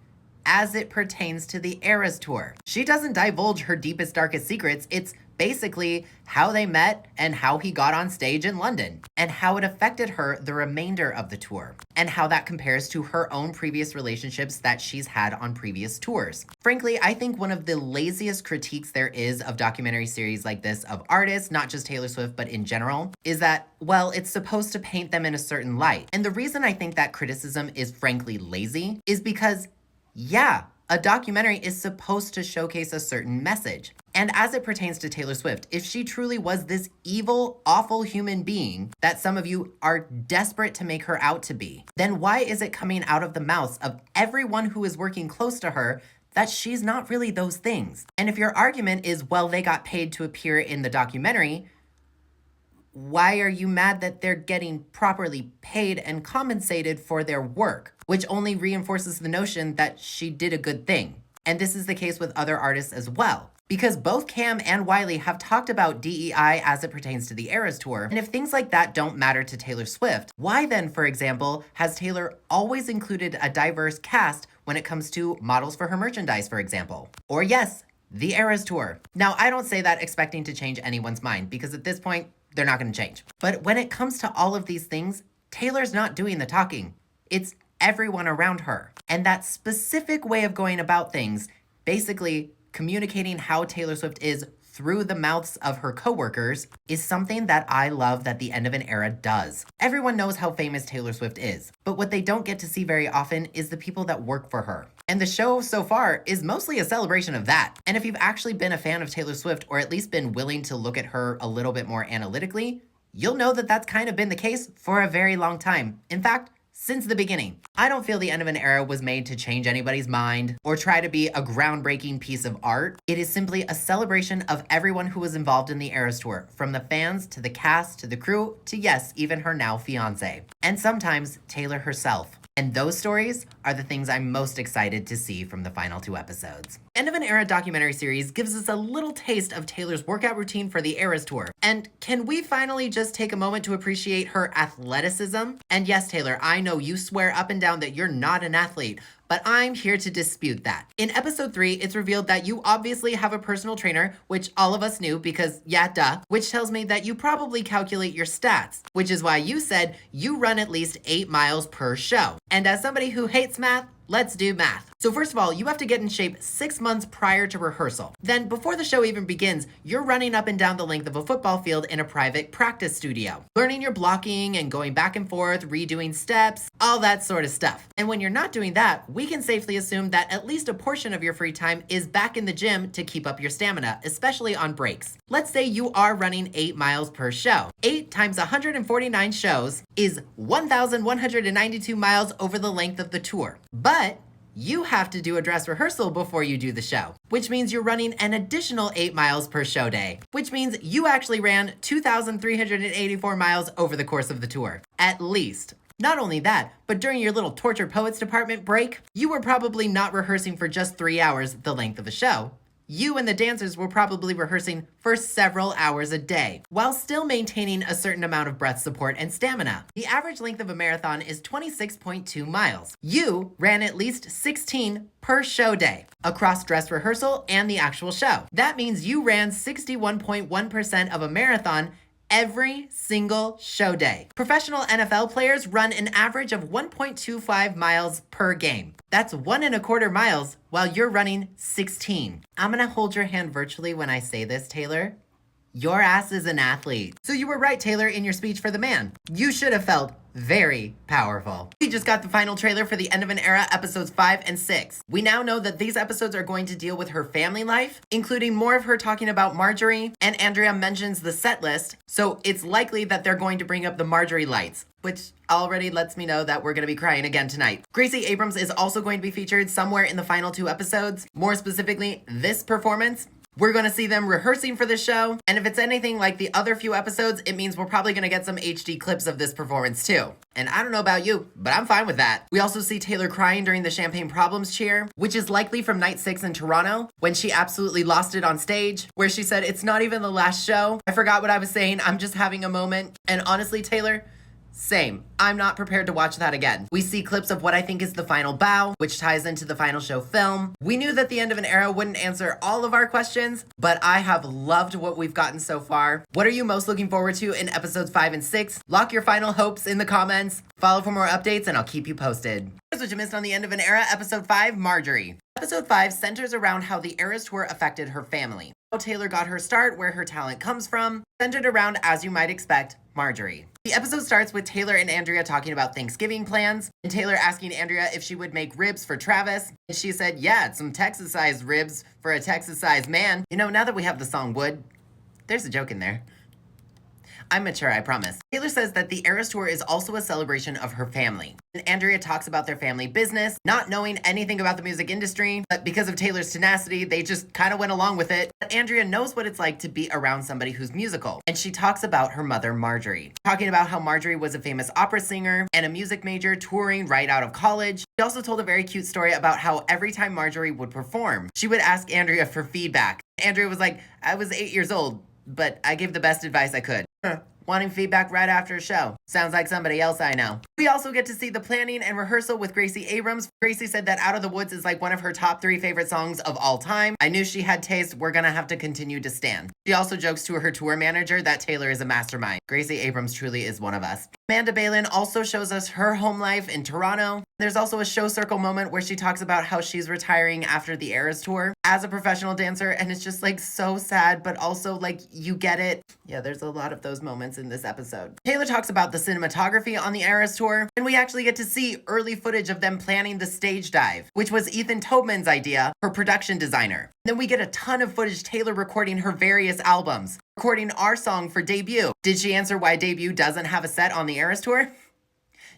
as it pertains to the Eras Tour. She doesn't divulge her deepest, darkest secrets. It's basically how they met and how he got on stage in London and how it affected her the remainder of the tour and how that compares to her own previous relationships that she's had on previous tours. Frankly, I think one of the laziest critiques there is of documentary series like this of artists, not just Taylor Swift, but in general, is that, well, it's supposed to paint them in a certain light. And the reason I think that criticism is frankly lazy is because, yeah, a documentary is supposed to showcase a certain message. And as it pertains to Taylor Swift, if she truly was this evil, awful human being that some of you are desperate to make her out to be, then why is it coming out of the mouths of everyone who is working close to her that she's not really those things? And if your argument is, well, they got paid to appear in the documentary, why are you mad that they're getting properly paid and compensated for their work? Which only reinforces the notion that she did a good thing. And this is the case with other artists as well. Because both Cam and Wiley have talked about DEI as it pertains to the Eras Tour. And if things like that don't matter to Taylor Swift, why then, for example, has Taylor always included a diverse cast when it comes to models for her merchandise, for example? Or yes, the Eras Tour. Now, I don't say that expecting to change anyone's mind, because at this point, they're not going to change. But when it comes to all of these things, Taylor's not doing the talking. It's everyone around her. And that specific way of going about things, basically communicating how Taylor Swift is through the mouths of her coworkers, is something that I love that the End of an Era does. Everyone knows how famous Taylor Swift is, but what they don't get to see very often is the people that work for her. And the show so far is mostly a celebration of that. And if you've actually been a fan of Taylor Swift, or at least been willing to look at her a little bit more analytically, you'll know that that's kind of been the case for a very long time. In fact, since the beginning. I don't feel the End of an Era was made to change anybody's mind or try to be a groundbreaking piece of art. It is simply a celebration of everyone who was involved in the Eras Tour, from the fans to the cast to the crew to, yes, even her now fiance. And sometimes Taylor herself. And those stories are the things I'm most excited to see from the final 2 episodes. End of an Era documentary series gives us a little taste of Taylor's workout routine for the Eras Tour. And can we finally just take a moment to appreciate her athleticism? And yes, Taylor, I know you swear up and down that you're not an athlete, but I'm here to dispute that. In episode 3, it's revealed that you obviously have a personal trainer, which all of us knew because, yeah, duh, which tells me that you probably calculate your stats, which is why you said you run at least 8 miles per show. And as somebody who hates math, let's do math. So first of all, you have to get in shape 6 months prior to rehearsal. Then before the show even begins, you're running up and down the length of a football field in a private practice studio, learning your blocking and going back and forth, redoing steps, all that sort of stuff. And when you're not doing that, we can safely assume that at least a portion of your free time is back in the gym to keep up your stamina, especially on breaks. Let's say you are running 8 miles per show. 8 times 149 shows is 1,192 miles over the length of the tour. But you have to do a dress rehearsal before you do the show, which means you're running an additional 8 miles per show day, which means you actually ran 2,384 miles over the course of the tour, at least. Not only that, but during your little Tortured Poets department break, you were probably not rehearsing for just 3 hours, the length of a show. You and the dancers were probably rehearsing for several hours a day, while still maintaining a certain amount of breath support and stamina. The average length of a marathon is 26.2 miles. You ran at least 16 per show day, across dress rehearsal and the actual show. That means you ran 61.1% of a marathon every single show day. Professional NFL players run an average of 1.25 miles per game. That's 1.25 miles while you're running 16. I'm gonna hold your hand virtually when I say this, Taylor. Your ass is an athlete. So you were right, Taylor, in your speech for the man. You should have felt very powerful. We just got the final trailer for The End of an Era episodes 5 and 6. We now know that these episodes are going to deal with her family life, including more of her talking about Marjorie, and Andrea mentions the set list, so it's likely that they're going to bring up the Marjorie lights, which already lets me know that we're going to be crying again tonight. Gracie Abrams is also going to be featured somewhere in the final 2 episodes, more specifically this performance. We're going to see them rehearsing for this show, and if it's anything like the other few episodes, it means we're probably going to get some HD clips of this performance too. And I don't know about you, but I'm fine with that. We also see Taylor crying during the Champagne Problems cheer, which is likely from night 6 in Toronto, when she absolutely lost it on stage, where she said, "It's not even the last show. I forgot what I was saying. I'm just having a moment." And honestly, Taylor, same. I'm not prepared to watch that again. We see clips of what I think is the final bow, which ties into the final show film. We knew that The End of an Era wouldn't answer all of our questions, but I have loved what we've gotten so far. What are you most looking forward to in episodes 5 and 6? Lock your final hopes in the comments. Follow for more updates and I'll keep you posted. Here's what you missed on The End of an Era, episode 5, Marjorie. Episode 5 centers around how the Eras Tour affected her family. How Taylor got her start, where her talent comes from, centered around, as you might expect, Marjorie. The episode starts with Taylor and Andrea talking about Thanksgiving plans, and Taylor asking Andrea if she would make ribs for Travis, and she said, "Yeah, some Texas-sized ribs for a Texas-sized man." You know, now that we have the song Wood, there's a joke in there. I'm mature, I promise. Taylor says that the Eras Tour is also a celebration of her family. And Andrea talks about their family business, not knowing anything about the music industry, but because of Taylor's tenacity, they just kind of went along with it. But Andrea knows what it's like to be around somebody who's musical. And she talks about her mother, Marjorie. Talking about how Marjorie was a famous opera singer and a music major touring right out of college. She also told a very cute story about how every time Marjorie would perform, she would ask Andrea for feedback. Andrea was like, "I was 8 years old, but I gave the best advice I could." Wanting feedback right after a show. Sounds like somebody else I know. We also get to see the planning and rehearsal with Gracie Abrams. Gracie said that Out of the Woods is like one of her top 3 favorite songs of all time. I knew she had taste. We're gonna have to continue to stand. She also jokes to her tour manager that Taylor is a mastermind. Gracie Abrams truly is one of us. Amanda Balin also shows us her home life in Toronto. There's also a show circle moment where she talks about how she's retiring after the Eras Tour as a professional dancer, and it's just like so sad, but also like you get it. Yeah, there's a lot of those moments in this episode. Taylor talks about the cinematography on the Eras Tour, and we actually get to see early footage of them planning the stage dive, which was Ethan Tobman's idea, her production designer. Then we get a ton of footage Taylor recording her various albums, recording our song for Debut. Did she answer why Debut doesn't have a set on the Eras Tour?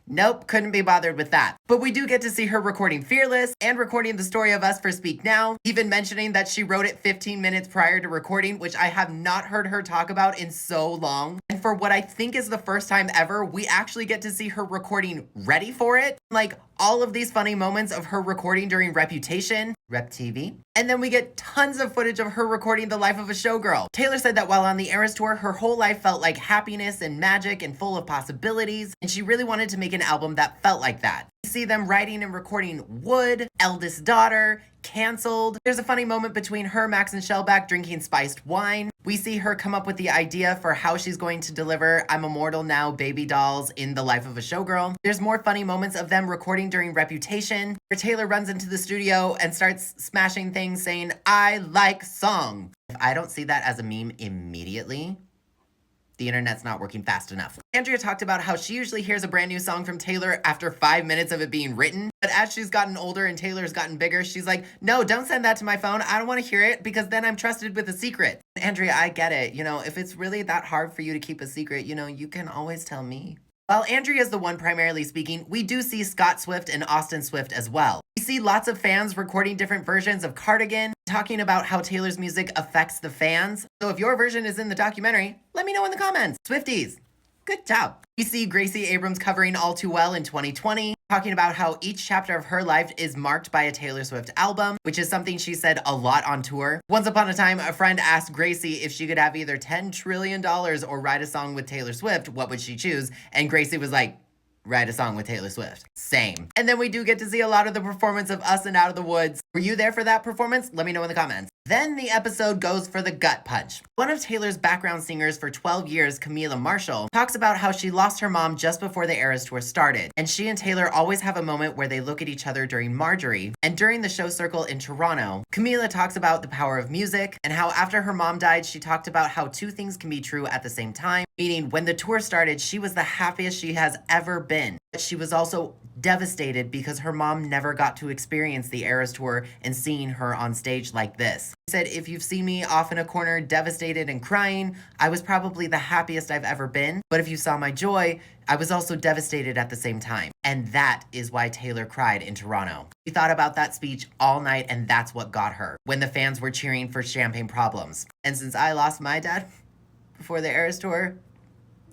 Nope, couldn't be bothered with that. But we do get to see her recording Fearless and recording The Story of Us for Speak Now, even mentioning that she wrote it 15 minutes prior to recording, which I have not heard her talk about in so long. And for what I think is the first time ever, we actually get to see her recording Ready for It. Like all of these funny moments of her recording during Reputation, Rep TV. And then we get tons of footage of her recording The Life of a Showgirl. Taylor said that while on the Eras Tour, her whole life felt like happiness and magic and full of possibilities, and she really wanted to make an album that felt like that. We see them writing and recording Wood, Eldest Daughter, Cancelled. There's a funny moment between her, Max, and Shellback drinking spiced wine. We see her come up with the idea for how she's going to deliver I'm Immortal Now baby dolls in The Life of a Showgirl. There's more funny moments of them recording during Reputation, where Taylor runs into the studio and starts smashing things saying, "I like song." If I don't see that as a meme immediately, the internet's not working fast enough. Andrea talked about how she usually hears a brand new song from Taylor after 5 minutes of it being written. But as she's gotten older and Taylor's gotten bigger, she's like, "No, don't send that to my phone. I don't want to hear it because then I'm trusted with a secret." Andrea, I get it. You know, if it's really that hard for you to keep a secret, you know, you can always tell me. While Andrea is the one primarily speaking, we do see Scott Swift and Austin Swift as well. We see lots of fans recording different versions of Cardigan, talking about how Taylor's music affects the fans. So if your version is in the documentary, let me know in the comments. Swifties, good job. We see Gracie Abrams covering All Too Well in 2020, talking about how each chapter of her life is marked by a Taylor Swift album, which is something she said a lot on tour. Once upon a time, a friend asked Gracie if she could have either $10 trillion or write a song with Taylor Swift, what would she choose? And Gracie was like, write a song with Taylor Swift. Same. And then we do get to see a lot of the performance of Us and Out of the Woods. Were you there for that performance? Let me know in the comments. Then the episode goes for the gut punch. One of Taylor's background singers for 12 years, Camila Marshall, talks about how she lost her mom just before the Eras Tour started, and she and Taylor always have a moment where they look at each other during Marjorie. And during the show circle in Toronto, Camila talks about the power of music and how after her mom died, she talked about how two things can be true at the same time, meaning when the tour started, she was the happiest she has ever been. But she was also devastated because her mom never got to experience the Eras Tour and seeing her on stage like this. She said, if you've seen me off in a corner devastated and crying, I was probably the happiest I've ever been. But if you saw my joy, I was also devastated at the same time. And that is why Taylor cried in Toronto. She thought about that speech all night, and that's what got her when the fans were cheering for Champagne Problems. And since I lost my dad before the Eras Tour,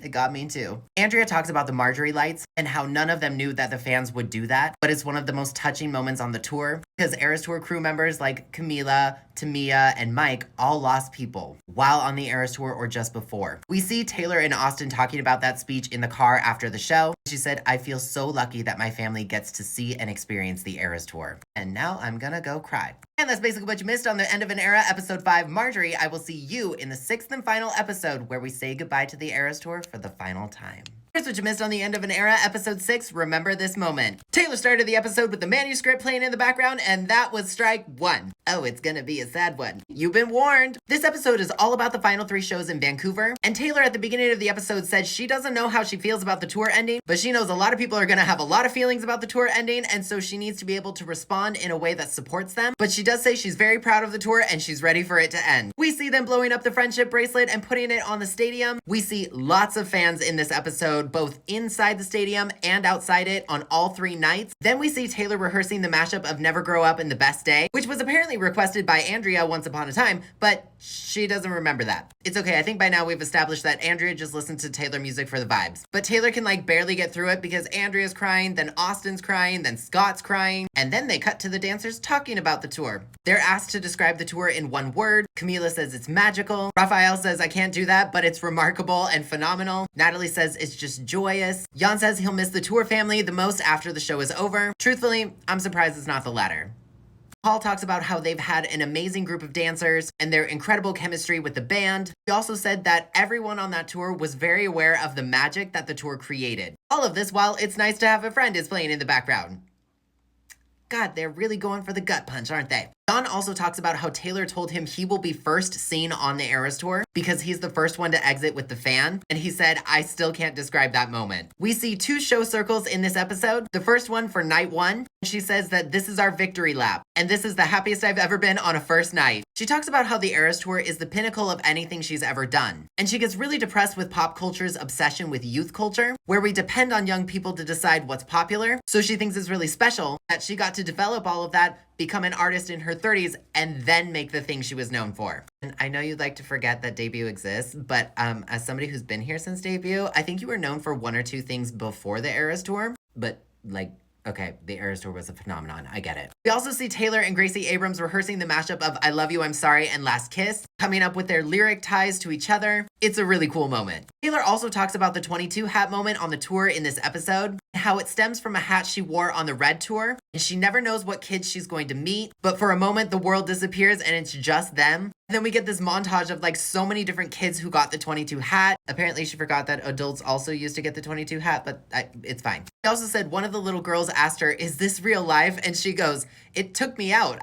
it got me too. Andrea talks about the Marjorie lights and how none of them knew that the fans would do that, but it's one of the most touching moments on the tour because Eras Tour crew members like Camila, Tamia, and Mike all lost people while on the Eras Tour or just before. We see Taylor and Austin talking about that speech in the car after the show. She said, I feel so lucky that my family gets to see and experience the Eras Tour. And now I'm gonna go cry. And that's basically what you missed on the End of an Era, episode 5, Marjorie. I will see you in the 6th and final episode where we say goodbye to the Eras Tour for the final time. Here's what you missed on the End of an Era, episode 6, Remember This Moment. Taylor started the episode with the manuscript playing in the background, and that was strike 1. Oh, it's gonna be a sad one. You've been warned. This episode is all about the final 3 shows in Vancouver, and Taylor at the beginning of the episode said she doesn't know how she feels about the tour ending, but she knows a lot of people are gonna have a lot of feelings about the tour ending, and so she needs to be able to respond in a way that supports them. But she does say she's very proud of the tour, and she's ready for it to end. We see them blowing up the friendship bracelet and putting it on the stadium. We see lots of fans in this episode, both inside the stadium and outside it on all 3 nights. Then we see Taylor rehearsing the mashup of Never Grow Up and The Best Day, which was apparently requested by Andrea once upon a time, but she doesn't remember that. It's okay, I think by now we've established that Andrea just listened to Taylor music for the vibes. But Taylor can barely get through it because Andrea's crying, then Austin's crying, then Scott's crying, and then they cut to the dancers talking about the tour. They're asked to describe the tour in 1 word. Camila says it's magical. Raphael says I can't do that, but it's remarkable and phenomenal. Natalie says it's just joyous. Jan says he'll miss the tour family the most after the show is over. Truthfully, I'm surprised it's not the latter. Paul talks about how they've had an amazing group of dancers and their incredible chemistry with the band. He also said that everyone on that tour was very aware of the magic that the tour created. All of this while It's Nice to Have a Friend is playing in the background. God, they're really going for the gut punch, aren't they? John also talks about how Taylor told him he will be first seen on the Eras Tour because he's the first one to exit with the fan, and he said, I still can't describe that moment. We see 2 show circles in this episode. The first one for night 1, she says that this is our victory lap, and this is the happiest I've ever been on a first night. She talks about how the Eras Tour is the pinnacle of anything she's ever done, and she gets really depressed with pop culture's obsession with youth culture, where we depend on young people to decide what's popular, so she thinks it's really special that she got to develop all of that, become an artist in her 30s, and then make the thing she was known for. And I know you'd like to forget that debut exists, but as somebody who's been here since debut, I think you were known for 1 or 2 things before the Eras Tour, but okay, the Eras Tour was a phenomenon. I get it. We also see Taylor and Gracie Abrams rehearsing the mashup of I Love You, I'm Sorry, and Last Kiss, coming up with their lyric ties to each other. It's a really cool moment. Taylor also talks about the 22 hat moment on the tour in this episode, and how it stems from a hat she wore on the Red Tour, and she never knows what kids she's going to meet, but for a moment the world disappears and it's just them. And then we get this montage of so many different kids who got the 22 hat. Apparently she forgot that adults also used to get the 22 hat, but it's fine. She also said one of the little girls asked her, is this real life? And she goes, it took me out.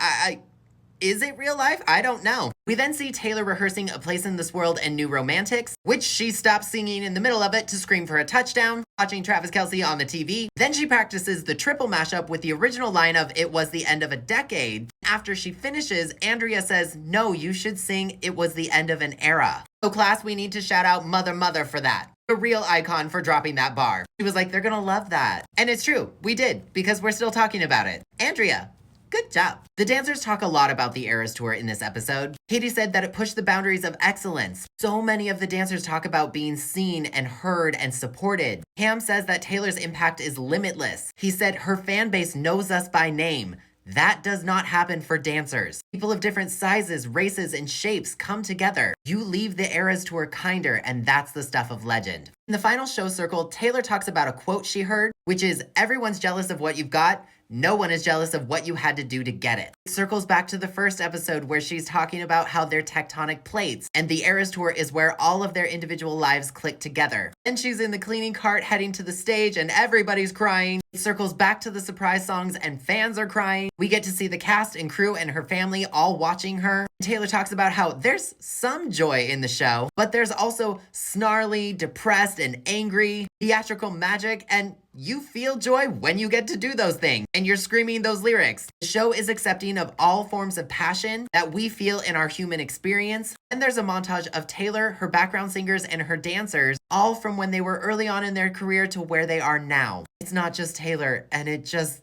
Is it real life? I don't know. We then see Taylor rehearsing A Place in This World and New Romantics, which she stops singing in the middle of it to scream for a touchdown, watching Travis Kelce on the TV. Then she practices the triple mashup with the original line of It Was the End of a Decade. After she finishes, Andrea says, no, you should sing It Was the End of an Era. So class, we need to shout out Mother for that. A real icon for dropping that bar. She was like, they're gonna love that. And it's true, we did, because we're still talking about it. Andrea, good job. The dancers talk a lot about the Eras Tour in this episode. Katie said that it pushed the boundaries of excellence. So many of the dancers talk about being seen and heard and supported. Cam says that Taylor's impact is limitless. He said her fan base knows us by name. That does not happen for dancers. People of different sizes, races, and shapes come together. You leave the Eras Tour kinder, and that's the stuff of legend. In the final show circle, Taylor talks about a quote she heard, which is everyone's jealous of what you've got. No one is jealous of what you had to do to get it. It circles back to the first episode where she's talking about how they're tectonic plates, and the Eras Tour is where all of their individual lives click together. And she's in the cleaning cart heading to the stage, and everybody's crying. It circles back to the surprise songs, and fans are crying. We get to see the cast and crew and her family all watching her. Taylor talks about how there's some joy in the show, but there's also snarly, depressed, and angry, theatrical magic, and you feel joy when you get to do those things, and you're screaming those lyrics. The show is accepting of all forms of passion that we feel in our human experience, and there's a montage of Taylor, her background singers, and her dancers, all from when they were early on in their career to where they are now. It's not just Taylor, and it just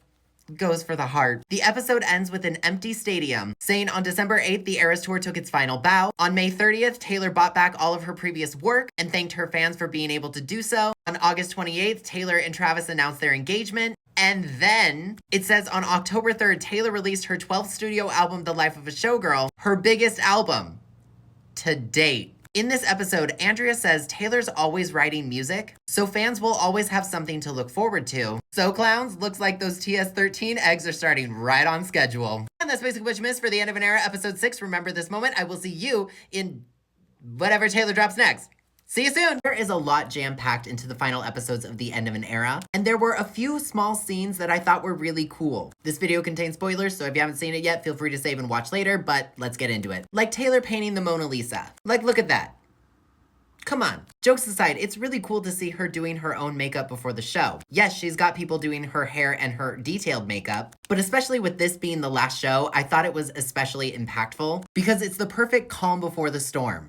goes for the heart. The episode ends with an empty stadium, saying on December 8th, the Eras Tour took its final bow. On May 30th, Taylor bought back all of her previous work and thanked her fans for being able to do so. On August 28th, Taylor and Travis announced their engagement. And then it says on October 3rd, Taylor released her 12th studio album, The Life of a Showgirl, her biggest album to date. In this episode, Andrea says Taylor's always writing music, so fans will always have something to look forward to. So clowns, looks like those TS13 eggs are starting right on schedule. And that's basically what you missed for the End of an Era, episode 6. Remember this moment. I will see you in whatever Taylor drops next. See you soon! There is a lot jam-packed into the final episodes of The End of an Era, and there were a few small scenes that I thought were really cool. This video contains spoilers, so if you haven't seen it yet, feel free to save and watch later, but let's get into it. Like Taylor painting the Mona Lisa. Like, look at that. Come on. Jokes aside, it's really cool to see her doing her own makeup before the show. Yes, she's got people doing her hair and her detailed makeup, but especially with this being the last show, I thought it was especially impactful because it's the perfect calm before the storm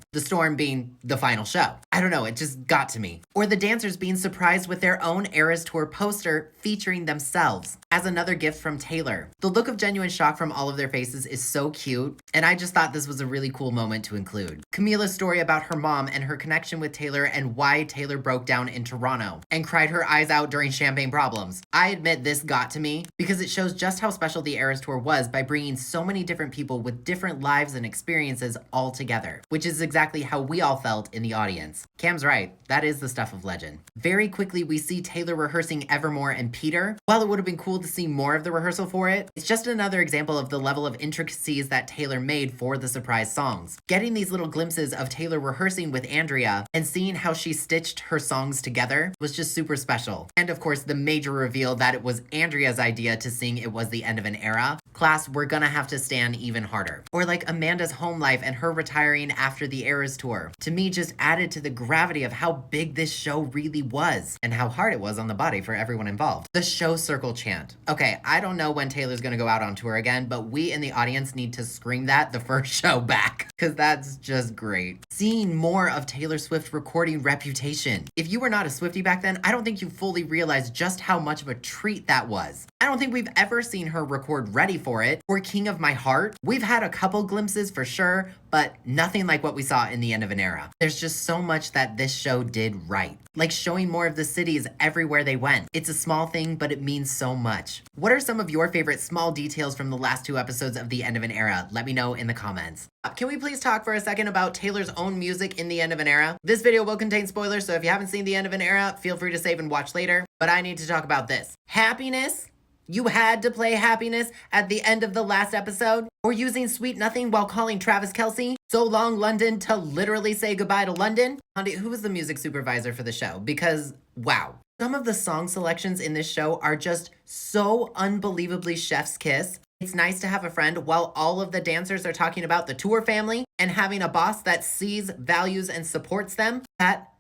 being the final show. I don't know, it just got to me. Or the dancers being surprised with their own Eras Tour poster featuring themselves as another gift from Taylor. The look of genuine shock from all of their faces is so cute, and I just thought this was a really cool moment to include. Camila's story about her mom and her connection with Taylor and why Taylor broke down in Toronto and cried her eyes out during champagne problems. I admit this got to me because it shows just how special the Eras Tour was by bringing so many different people with different lives and experiences all together, which is exactly how we all felt in the audience. Cam's right, that is the stuff of legend. Very quickly, we see Taylor rehearsing Evermore and Peter. While it would have been cool to see more of the rehearsal for it, it's just another example of the level of intricacies that Taylor made for the surprise songs. Getting these little glimpses of Taylor rehearsing with Andrea and seeing how she stitched her songs together was just super special. And of course, the major reveal that it was Andrea's idea to sing It Was the End of an Era. Class, we're gonna have to stand even harder. Or like Amanda's home life and her retiring after the Eras Tour. To me, just added to the gravity of how big this show really was and how hard it was on the body for everyone involved. The show circle chant. Okay, I don't know when Taylor's gonna go out on tour again, but we in the audience need to scream that the first show back, because that's just great. Seeing more of Taylor Swift recording Reputation. If you were not a Swiftie back then, I don't think you fully realized just how much of a treat that was. I don't think we've ever seen her record Ready for It or King of My Heart. We've had a couple glimpses for sure, but nothing like what we saw in The End of an Era. There's just so much that this show did right. Like showing more of the cities everywhere they went. It's a small thing, but it means so much. What are some of your favorite small details from the last 2 episodes of The End of an Era? Let me know in the comments. Can we please talk for a second about Taylor's own music in The End of an Era? This video will contain spoilers, so if you haven't seen The End of an Era, feel free to save and watch later. But I need to talk about this. Happiness? You had to play Happiness at the end of the last episode? Or using Sweet Nothing while calling Travis Kelce So Long London to literally say goodbye to London? Andy, who was the music supervisor for the show? Because, wow. Some of the song selections in this show are just so unbelievably chef's kiss. It's nice to have a friend while all of the dancers are talking about the tour family and having a boss that sees, values, and supports them. That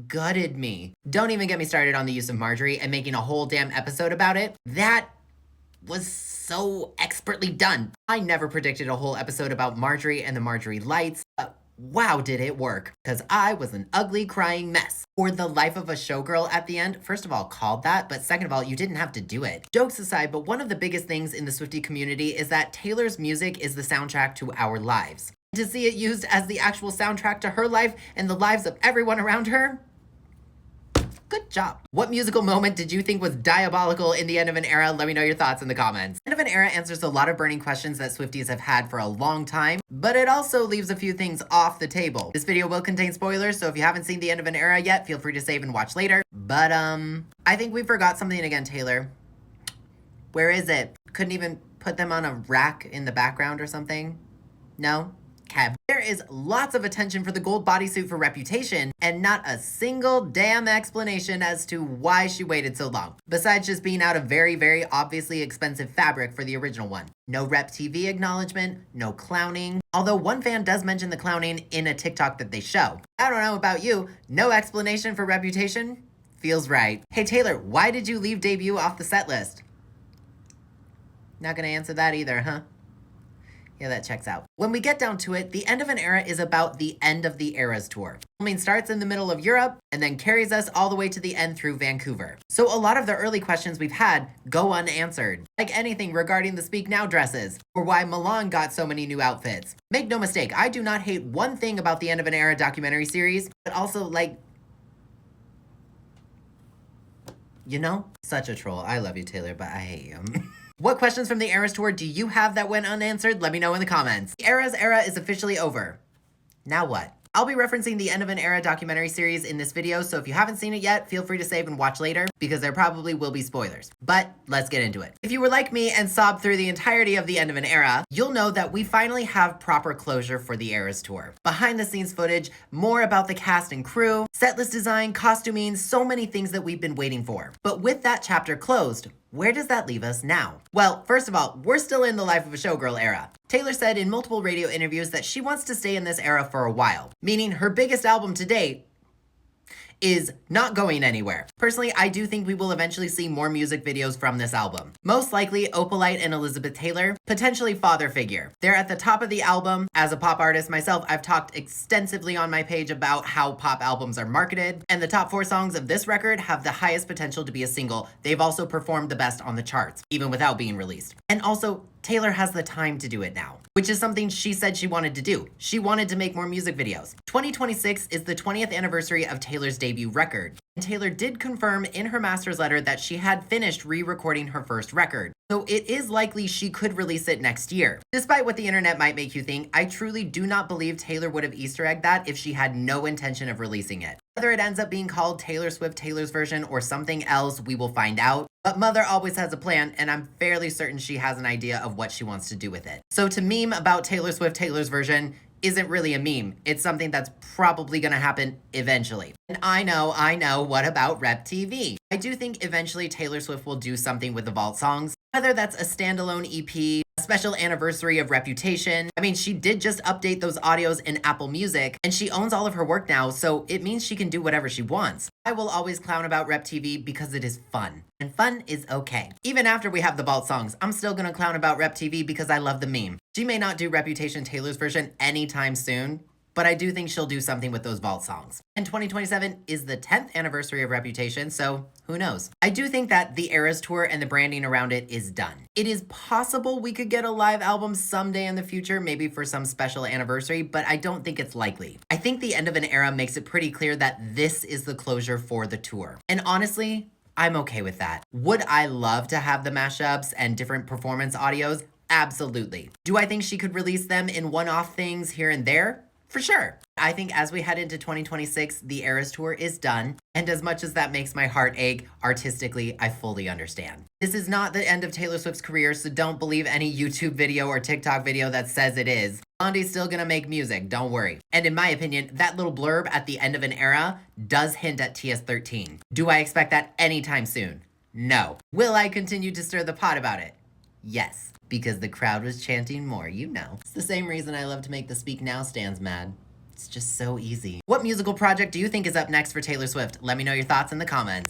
gutted me. Don't even get me started on the use of Marjorie and making a whole damn episode about it. That was so expertly done. I never predicted a whole episode about Marjorie and the Marjorie Lights, but wow, did it work, because I was an ugly crying mess. Or The Life of a Showgirl at the end, first of all, called that, but second of all, you didn't have to do it. Jokes aside, but one of the biggest things in the Swiftie community is that Taylor's music is the soundtrack to our lives. To see it used as the actual soundtrack to her life and the lives of everyone around her, good job. What musical moment did you think was diabolical in The End of an Era? Let me know your thoughts in the comments. End of of an Era answers a lot of burning questions that Swifties have had for a long time, but it also leaves a few things off the table. This video will contain spoilers, so if you haven't seen the end of an Era yet, feel free to save and watch later. But, I think we forgot something again, Taylor. Where is it? Couldn't even put them on a rack in the background or something? No? Okay. There is lots of attention for the gold bodysuit for Reputation, and not a single damn explanation as to why she waited so long, besides just being out of very, very obviously expensive fabric for the original one. No Rep TV acknowledgement, no clowning, although one fan does mention the clowning in a TikTok that they show. I don't know about you, no explanation for Reputation feels right. Hey Taylor, why did you leave Debut off the set list? Not gonna answer that either, huh? Yeah, that checks out. When we get down to it, the end of an era is about the end of the Eras tour. Filming starts in the middle of Europe and then carries us all the way to the end through Vancouver. So a lot of the early questions we've had go unanswered, like anything regarding the Speak Now dresses, or why Milan got so many new outfits. Make no mistake, I do not hate one thing about the end of an era documentary series, but also like, you know, such a troll. I love you, Taylor, but I hate you. What questions from the Eras tour do you have that went unanswered? Let me know in the comments. The Eras era is officially over. Now what? I'll be referencing the end of an era documentary series in this video, so if you haven't seen it yet, feel free to save and watch later, because there probably will be spoilers. But let's get into it. If you were like me and sobbed through the entirety of the end of an era, you'll know that we finally have proper closure for the Eras tour. Behind the scenes footage, more about the cast and crew, setlist design, costuming, so many things that we've been waiting for. But with that chapter closed, where does that leave us now? Well, first of all, we're still in the Life of a Showgirl era. Taylor said in multiple radio interviews that she wants to stay in this era for a while, meaning her biggest album to date is not going anywhere. Personally, I do think we will eventually see more music videos from this album. Most likely Opalite and Elizabeth Taylor, potentially father figure. They're at the top of the album. As a pop artist myself, I've talked extensively on my page about how pop albums are marketed, and the top 4 songs of this record have the highest potential to be a single. They've also performed the best on the charts, even without being released. And also, Taylor has the time to do it now, which is something she said she wanted to do. She wanted to make more music videos. 2026 is the 20th anniversary of Taylor's debut record. And Taylor did confirm in her master's letter that she had finished re-recording her first record. So it is likely she could release it next year. Despite what the internet might make you think, I truly do not believe Taylor would have Easter egged that if she had no intention of releasing it. Whether it ends up being called Taylor Swift Taylor's version or something else, we will find out. But Mother always has a plan, and I'm fairly certain she has an idea of what she wants to do with it. So to meme about Taylor Swift Taylor's version isn't really a meme. It's something that's probably gonna happen eventually. And I know, what about Rep TV? I do think eventually Taylor Swift will do something with the Vault songs, whether that's a standalone EP, a special anniversary of Reputation. I mean, she did just update those audios in Apple Music, and she owns all of her work now, so it means she can do whatever she wants. I will always clown about Rep TV because it is fun, and fun is okay. Even after we have the Vault songs, I'm still gonna clown about Rep TV because I love the meme. She may not do Reputation Taylor's version anytime soon, but I do think she'll do something with those Vault songs. And 2027 is the 10th anniversary of Reputation, so who knows? I do think that the Eras tour and the branding around it is done. It is possible we could get a live album someday in the future, maybe for some special anniversary, but I don't think it's likely. I think the end of an era makes it pretty clear that this is the closure for the tour. And honestly, I'm okay with that. Would I love to have the mashups and different performance audios? Absolutely. Do I think she could release them in one-off things here and there? For sure. I think as we head into 2026, the Eras tour is done, and as much as that makes my heart ache, artistically, I fully understand. This is not the end of Taylor Swift's career, so don't believe any YouTube video or TikTok video that says it is. Blondie's still gonna make music, don't worry. And in my opinion, that little blurb at the end of an era does hint at TS13. Do I expect that anytime soon? No. Will I continue to stir the pot about it? Yes. Because the crowd was chanting more, you know. It's the same reason I love to make the Speak Now stands mad. It's just so easy. What musical project do you think is up next for Taylor Swift? Let me know your thoughts in the comments.